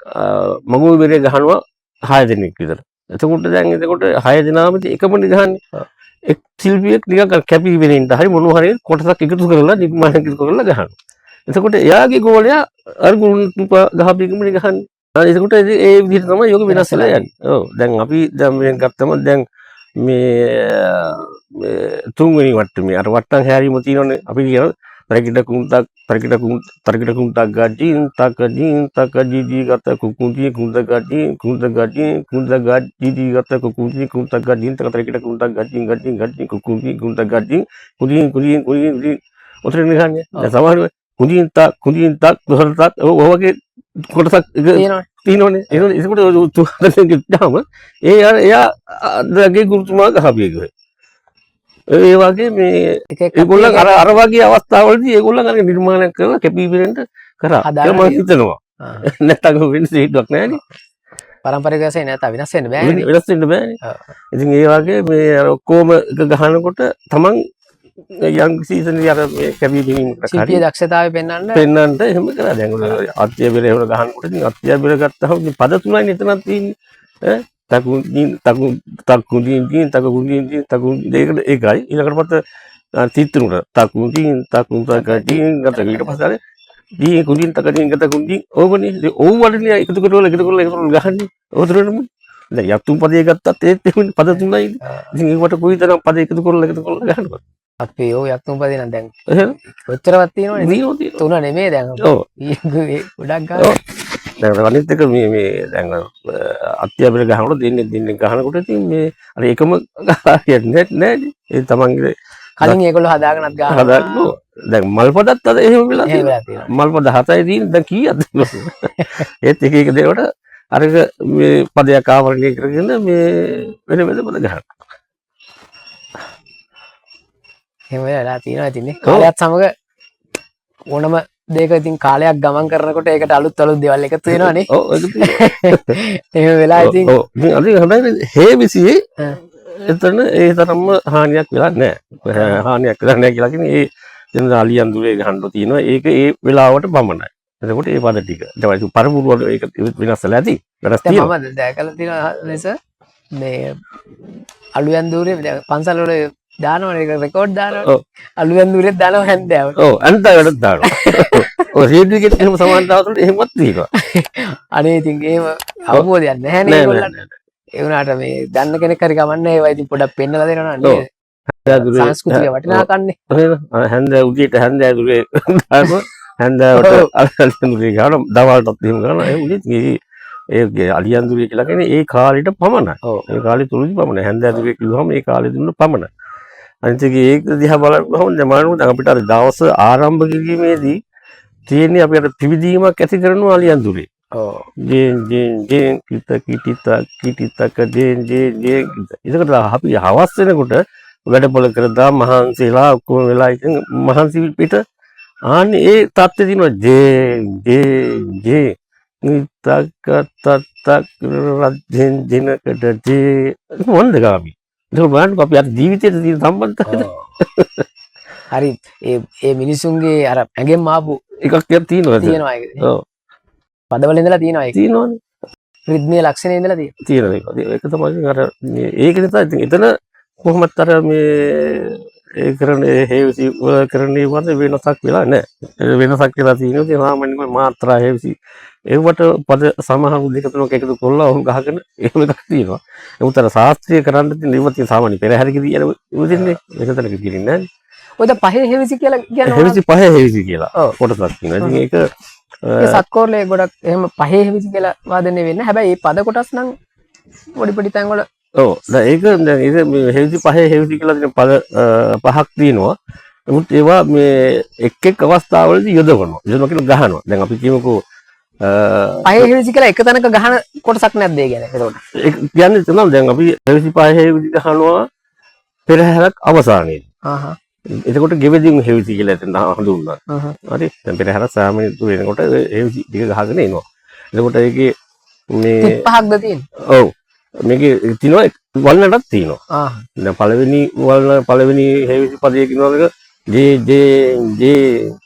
මගුල් බෙරේ ගහනවා 6 දෙනෙක් විතර. එතකොට දැන් 6 දෙනාම එකමනේ ගහන්නේ. එක් ශිල්පියෙක් නිකන් කැපී වෙනින්ද හරි මොනවා හරි කොටසක් එකතු කරලා නිර්මාණයක් එකතු කරලා ගහනවා. එතකොට එයාගේ ගෝලයා අර ගුරුතුම ගහපේකමනේ ගහන්නේ. එතකොට ඒ විදිහට තමයි යෝග වෙනස් වෙලා යන්නේ. ඔව් දැන් අපි දැන් මේ ගත්තම දැන් මේ තුන්වෙනි වට්ටමේ අර වට්ටම් හැරීම තියෙනවනේ අපි කියන තරකිට කුන්තක් ගාජින් තක ජීජී ගත කුකුන්ති කුන්ත ගාජී ගත කුකුන්ති කුන්ත ගාජින් තරකිට කුන්තක් ගාජින් කුකුන්ති ගාජින් කුඩින් ඔතන නිකන්නේ දැන් සමහරව කුඩින් තක් දොහරතක් ඔය වගේ කොටසක් තියෙනවනේ ඒකට තුහරෙන් ගියාම එයාගේ ගුරුතුමා ගහපියක ඒ වගේ මේ ඒගොල්ලන් අර වගේ අවස්ථාවලදී ඒගොල්ලන් අර නිර්මාණයක් කරලා කැපී පෙනෙන්න කරා මම හිතනවා නැත්තම් වෙන සිද්ධියක් නැහැනේ පරම්පරික වශයෙන් නැත්නම් වෙනස් වෙන්න බෑනේ වෙනස් වෙන්න බෑනේ ඉතින් ඒ වගේ මේ අර ඔක්කොම එක ගහනකොට තමන් යම් සීසන් එක අර මේ කැපී පෙනීමකට ශිල්පීය දක්ෂතාවය පෙන්වන්නට එහෙම කරා දැන් අත්ය බෙර එහෙම ගහනකොට ඉතින් අත්ය බෙර ගත්තාම පද තුනයි එතනක් තියෙන්නේ තකුන්දීන් දෙකට ඒකයි ඊළඟට පස්සේ තිත්තුනට තකුන්දීන් තකුන්තකදීන් ගත ඊට පස්සේ දී කුඩින් තකදීන් ගත කුඩින් ඕකනේ ඉතින් ඕව වලනේ එකතු කරලා ගහන්නේ ඕතරෙම දැන් යතුම් පදේ ගත්තත් ඒත් එහෙම පද තුනයි ඉතින් ඒකට කොයිතරම් පද එකතු කරලා ගහනවද අපේ ඔය යතුම් පදේ නම් දැන් ඔච්චරවත් තියෙනවනේ තුන නෙමෙයි දැන් ඔව් ගොඩක් ගන්න දැන් අනිත් එක මේ දැන් අත්‍යවශ්‍ය ගහනකොට දෙන්නේ ගහනකොට ඉතින් මේ අර එකම හරියන්නේ නැහැ ඒ තමන්ගේ කලින් ඒගොල්ලෝ හදාගෙනත් ගන්නවා දැන් මල්පදත් අද එහෙම වෙලා තියෙනවා මල්පද 7යි තියෙන දැන් කීයක්ද ඒත් එක එක දේවල් අරක මේ පදයක් ආවරණය කරගෙන මේ වෙන වෙන පද ගහනවා එහෙම වෙලා තියෙනවා ඉතින් නේ කාලයත් සමග ඕනම දෙයක ඉතින් කාලයක් ගමන් කරනකොට ඒකට අලුත් දේවල් එකතු වෙනවනේ. ඔව් ඒක තියෙනවා. එහෙම වෙලා ඉතින් ඔව් ඉතින් අද හැබැයි හේවිසියේ එතන ඒ තරම්ම හානියක් වෙලා නැහැ. හානියක් වෙලා නැහැ කියලා කියන්නේ ඒ දෙන අලියන් දුරේ ගහන්න තියෙනවා. ඒක ඒ වෙලාවට පමණයි. එතකොට ඒ පද ටික ඊට පස්සේ පරපුර වල ඒක වෙනස් වෙලා ඇති වෙනස් දැන් තියෙනවා මම දැකලා තියෙනවා ලෙස මේ අලුයන් දූරේ දැන් පන්සල් වල දානවනේ ඒක රෙකෝඩ් දානවා ඔව්. අලුයන් දූරේ දානවා හැන්දෑවට ඔව් අන්තයට දානවා ඔය රේඩියෝ එකේ එහෙම සමාන දවස් වලට එහෙමත් තියෙනවා අනේ ඉතින් එහෙම අවබෝධයක් නැහැ නේ නෑ ඒගොල්ලන්ට ඒ වුණාට මේ දන්න කෙනෙක් හරි කමන්නේ ඒවා ඉතින් පොඩ්ඩක් පෙන්නලා දෙනවා ඔව්. නේද නෑ සංස්කෘතිය වටිනාකන්නේ හැන්ද උදේට හැන්දෑදුරේ දානවා හැන්දෑවට අලියන්දුරේ ගාන දවල්ටත් එහෙම ගාන ඒ උදේත් ඒ අලියන්දුරේ කියලා කියන්නේ ඒ කාලෙට පමණයි. ඔව්. ඒ කාලේ තුරුදි පමණයි. හැන්දෑදුරේ කිව්වම ඒ කාලේ දුන්න පමණයි. අනිත් එක ඒක දිහා බලනකොට දැන් මම අපිට අර දවස ආරම්භ කිරීමේදී තියෙන්නේ අපි අර පිවිදීමක් ඇති කරනවා අලියන්දුරේ. ඔව් ජේ කිත කිටිතක ජේ ඒකට අපි හවස් වෙනකොට වැඩපොළ කරලා මහන්සිලා ඔක්කොම වෙලා ඉතින් මහන්සි පිට ආන්නේ ඒ தත්ත්වෙ දිනවා ජේ නිතක තත්තක් රජෙන් දිනකට ජේ මොන්ද ගාමි ඒක බලන්න අපි අර ජීවිතේට තියෙන සම්බන්ධතාවය හරි ඒ මිනිසුන්ගේ අර ඇඟෙන් ආපු එකක් තියෙනවා තියෙනවා ඒක ඔව් පදවල ඉඳලා තියෙනවා ඒක තියෙනවනේ රිද්මේ ලක්ෂණේ ඉඳලා තියෙනවා තියෙන එක තමයි අර ඒක නිසා ඉතින් එතන කොහොමත් අර මේ ඒ කරන්නේ හේවිසි වල කරන්නේ වන්ද වෙනසක් වෙලා නැහැ වෙනසක් කියලා තියෙනවා ඒ සාමාන්‍යයෙන් මාත්‍රා හේවිසි ඒවට පද සමහරු දෙක තුනක් එකතු කරලා ඔහු ගහගෙන එහෙම එකක් තියෙනවා ඒකට අර ශාස්ත්‍රීය කරන්න තියෙන ඉවත් සාමාන්‍ය පෙරහැරකදී අර ඉවදින්නේ ඒක තැනක තියෙන්නේ නැහැ ඔය දැන් පහේ හෙවිසි කියලා කියනවා හේවිසි පහේ හේවිසි කියලා ඔව්. කොටසක් තියෙනවා ඉතින් ඒක ඒ සත්කෝරලේ ගොඩක් එහෙම පහේ හෙවිසි කියලා වාදනය වෙන්නේ හැබැයි මේ පද කොටස් නම් පොඩි පොඩි තැන් වල ඔව් දැන් ඒක දැන් ඒක මේ හේවිසි පහේ හේවිසි කියලා තියෙන පද පහක් තියෙනවා නමුත් ඒවා මේ එක් එක් අවස්ථාවලදී යොදවනවා කියලා ගහනවා දැන් අපි කියමුකෝ පහේ හෙවිසි කියලා එක තැනක ගහන කොටසක් නැද්ද ඒ කියන්නේ එතකොට ඒ කියන්නේ තමයි දැන් අපි හේවිසි පහේ හේවිසි ගහනවා පෙරහැරක් අවසානයේදී ආහ් එතකොට ගෙවෙදින් හේවිසි කියලා එතන හඳුන්වනවා ආහ් හරි දැන් පෙරහැර සාමාන්‍ය තු වෙනකොට හේවිසි ටික ගහගෙන එනවා එතකොට ඒකේ මේ 35ක්ද තියෙන්නේ ඔව් මේකේ තියෙනවා වල්නටක් තියෙනවා ආහ් දැන් පළවෙනි හේවිසි පදයේ කියනවාක ජේ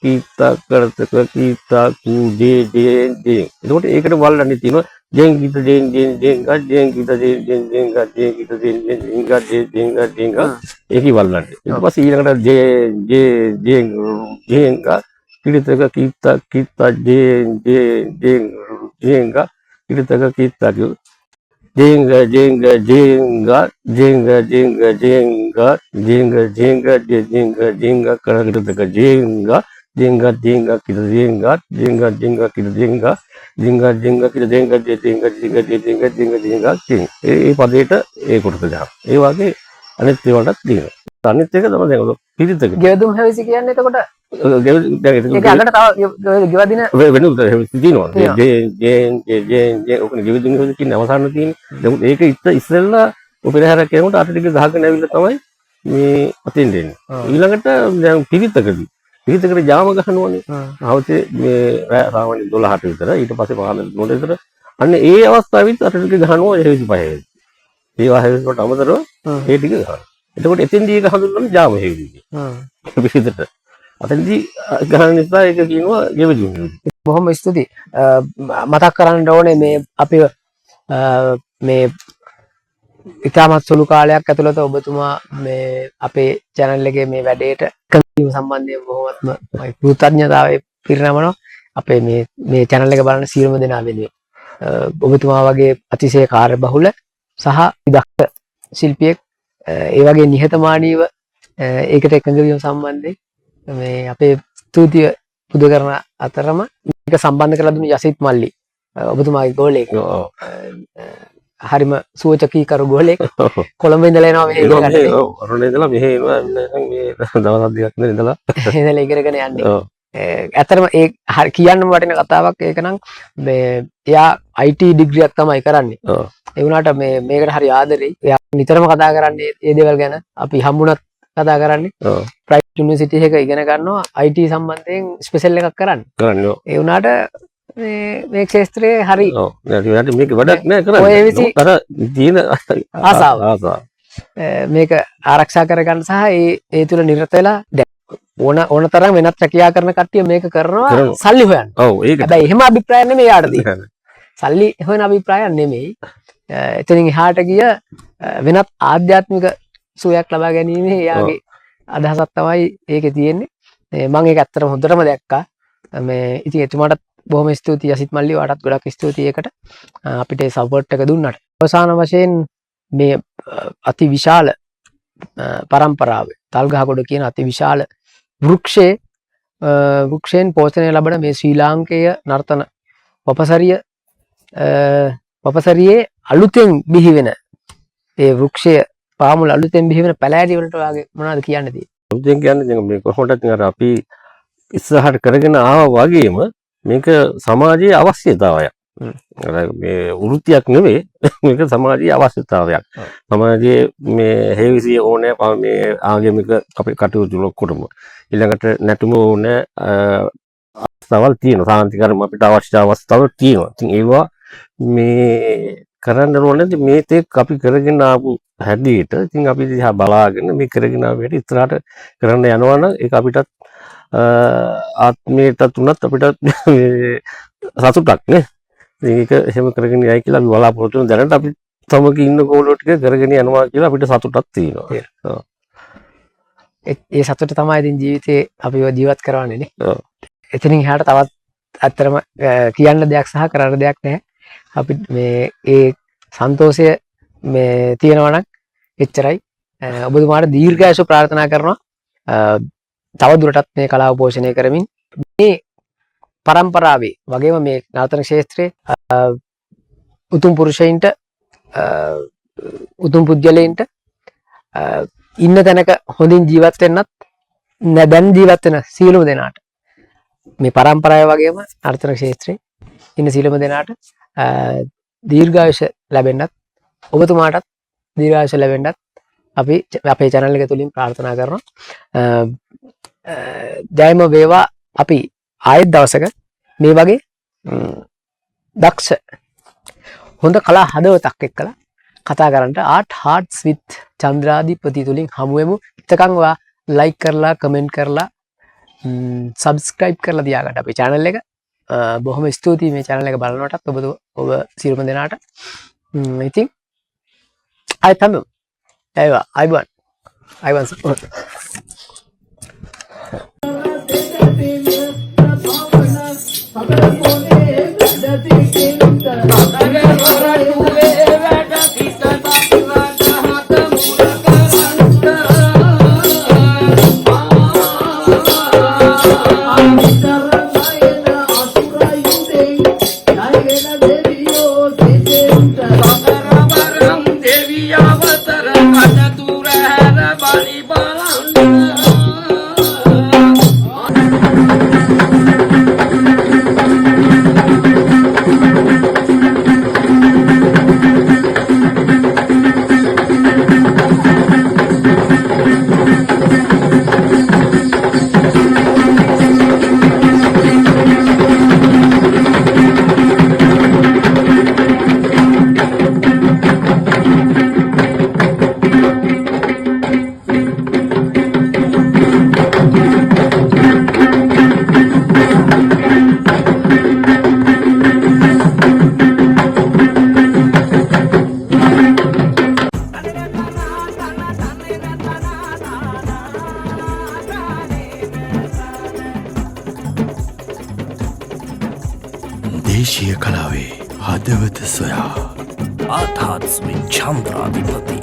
කීතා කරතක කීතා කු ජේ එතකොට ඒකට වල්ලන්නේ තියෙනවා ජෙන් ගීත ජෙන් ගා ජෙන් ගීත ජෙන් ගා ජෙන් ගීත ජෙන් ගා ඒකයි වල්ලන්නේ ඊට පස්සේ ඊළඟට ජෙන් ගා කිරිතක කීතා ජෙන් ගා කිරිතක කීතා jenga කරකට jenga kita jenga ඒ පදේට ඒ කොටස ගන්න. ඒ වගේ අනිත් ඒවාටත් තියෙනවා. අනිත් එක තමයි දැන් පිරිතක. ගෙවදුම් හැවිසි කියන්නේ එතකොට ඒක අල්ලට තව ගෙවදින වෙන හේවිසි තියෙනවා. ඔකනේ ගෙවදුම් හේවිසි කියන්නේ අවසාන තියෙන්නේ. දැන් ඒක ඉස්සෙල්ලා ඔපෙරහැරක් කියනකොට අත ටික ගහගෙන ඇවිල්ලා තමයි මේ අතින් දෙන්නේ. ඊළඟට දැන් පිරිතකදී පිරිතකට ජාම ගහනවනේ. හවසේ මේ සාමාන්‍ය 12ට විතර ඊට පස්සේ 15 විතර අන්න ඒ අවස්ථාවෙත් අත ටික ගහනවා හේවිසි පහේ. ඒවා හේවිසි වලට අමතරව ඒ ටික ගහනවා. එතකොට එතෙන්දී ඒක හඳුන්වන්නේ ජාම හේවිසි. පිරිතට. අතෙන්දී ගහන නිසා ඒක කියනවා ගෙවදුම් හේවිසි. බොහොම ස්තුතියි. මතක් කරන්න ඕනේ මේ අපි මේ ඉතාමත් සුළු කාලයක් ඇතුළත ඔබතුමා මේ අපේ channel එකේ මේ වැඩේට කැමැති සම්බන්ධයෙන් බොහොමත්ම කෘතඥතාවය පිරිනමනවා අපේ මේ channel එක බලන සියලුම දෙනා වෙනුවෙන්. ඔබතුමා වගේ අතිශය කාර්යබහුල සහ දක්ෂ ශිල්පියෙක් ඒ වගේ නිහතමානීව ඒකට එකඟ වීම සම්බන්ධයෙන් මේ අපේ ස්තුතිය පුද කරන අතරම මේක සම්බන්ධ කරලා දුන්නු යසිත් මල්ලි ඔබතුමාගේ ගෝලයෙක්. හරිම සුවචකී කරු ගෝලෙක් කොළඹ ඉඳලා එනවා මෙහෙ ඉඳලා අරුණ ඉඳලා මෙහෙ එනවා මේ දවස් දෙකක් ඉඳලා ඉඳලා ඉගෙනගෙන යන්නේ. ඇත්තටම ඒ කියන්නම වටින කතාවක් ඒක නම් මේ එයා IT ඩිග්‍රියක් තමයි කරන්නේ. ඒ වුණාට මේකට හරි ආදරෙයි. එයා නිතරම කතා කරන්නේ මේ දේවල් ගැන. අපි හම්බුණත් කතා කරන්නේ. ප්‍රයිවට් යුනිවර්සිටි එකක ඉගෙන ගන්නවා IT සම්බන්ධයෙන් ස්පෙෂල් එකක් කරන්නේ. ඒ වුණාට මේ ක්ෂේත්‍රයේ හරි මේක වැඩක් නෑ කරන්නේ අර තියෙන ආසාව මේක ආරක්ෂා කරගන්න සහ ඒ තුල නිරත වෙලා ඕන තරම් වෙනත් රැකියා කරන කට්ටිය මේක කරනවා කරනවා. සල්ලි හොයන්න. ඔව් ඒක හැබැයි එහෙම අභිප්‍රාය නෙමෙයි යාට තියෙන්නේ. සල්ලි හොයන අභිප්‍රායක් නෙමෙයි. එතනින් එහාට ගිය වෙනත් ආධ්‍යාත්මික සුවයක් ලබා ගැනීම යාගේ අදහසක් තමයි ඒකේ තියෙන්නේ. මම ඒක ඇත්තටම හොඳටම දැක්කා. මේ ඉතින් එතුමාටත් බොහොම ස්තුතියි අසිත් මල්ලි වාටත් ගොඩක් ස්තුතියි ඒකට. අපිට සපෝට් එක දුන්නට. අවසාන වශයෙන් මේ අති විශාල පරම්පරාවේ තල්ගහකොඩ කියන අති විශාල වෘක්ෂයෙන් පෝෂණය ලබන මේ ශ්‍රී ලාංකේය නර්තන පපසරියේ අලුතෙන් බිහිවෙන ඒ වෘක්ෂය පාමුල අලුතෙන් බිහිවෙන පැලෑටි වලට වගේ මොනවද කියන්න තියෙන්නේ? උදෙන් කියන්නේ දැන් මේ කොහොමද අර අපි ඉස්සරහට කරගෙන ආවා වගේම මේක සමාජයේ අවශ්‍යතාවයක්. අර මේ වෘත්තියක් නෙවෙයි මේක සමාජයේ අවශ්‍යතාවයක්. සමාජයේ මේ හේවිසිය ඕනේ මේ ආගමික අපි කටයුතු ලොක්කොටම ඊළඟට නැටුම ඕනේ අවස්ථාවල් තියෙනවා. සාන්තිකරම අපිට අවශ්‍ය අවස්ථාවල් තියෙනවා. ඉතින් ඒවා මේ කරන්න ඕනේ මේ තෙක් අපි කරගෙන ආපු හැටියට ඉතින් අපි දිහා බලාගෙන මේ කරගෙන ආපු හැටි ඉස්සරහට කරන්න යනවා නම් ඒක අපිටත් ආත්මයටත් උනත් අපිට සතුටක් නේ. ඒක එහෙම කරගෙන යයි කියලා අපි බලාපොරොත්තු වෙන දැනට අපි තමක ඉන්න ගෝලෝ ටික කරගෙන යනවා කියලා අපිට සතුටක් තියෙනවා. ඒ සතුට තමයි ඉතින් ජීවිතේ අපිව ජීවත් කරවන්නේ නේ. එතනින් එහාට තවත් ඇත්තටම කියන්න දෙයක් සහ කරන්න දෙයක් නැහැ. අපි මේ ඒ සන්තෝෂය මේ තියෙනවා නම් එච්චරයි. ඔබතුමාට දීර්ඝායුෂ ප්‍රාර්ථනා කරනවා. තව දුරටත් මේ කලාව පෝෂණය කරමින් මේ පරම්පරාවේ වගේම මේ නර්තන ක්ෂේත්‍රයේ උතුම් පුරුෂයින්ට උතුම් පුද්ගලයින්ට ඉන්න තැනක හොඳින් ජීවත් වෙන්නත් දැන් ජීවත් වෙන සියලුම දෙනාට මේ පරම්පරාව වගේම නර්තන ක්ෂේත්‍රයේ ඉන්න සියලුම දෙනාට දීර්ඝායුෂ ලැබෙන්නත් ඔබතුමාටත් දීර්ඝායුෂ ලැබෙන්නත් අපි අපේ channel එක තුලින් ප්‍රාර්ථනා කරනවා. ජයම වේවා. අපි ආයෙත් දවසක මේ වගේ දක්ෂ හොඳ කලා හදවතක් එක්කලා කතා කරන්නට ආර්ට් හાર્ට්ස් විත් චන්ද්‍රාධිපති තුලින් හමු වෙමු. එතකන් ඔයා ලයික් කරලා කමෙන්ට් කරලා සබ්ස්ක්‍රයිබ් කරලා තියාගන්න අපේ channel එක. බොහොම ස්තුතියි මේ channel එක බලනකොටත් ඔබ සියලුම දෙනාට. ඉතින් ආයෙත් හමු. Aywa, Ivan. දේශීය කලාවේ හදවත සොයා ආතාත්ස්මින් චන්ද්‍රාධිපති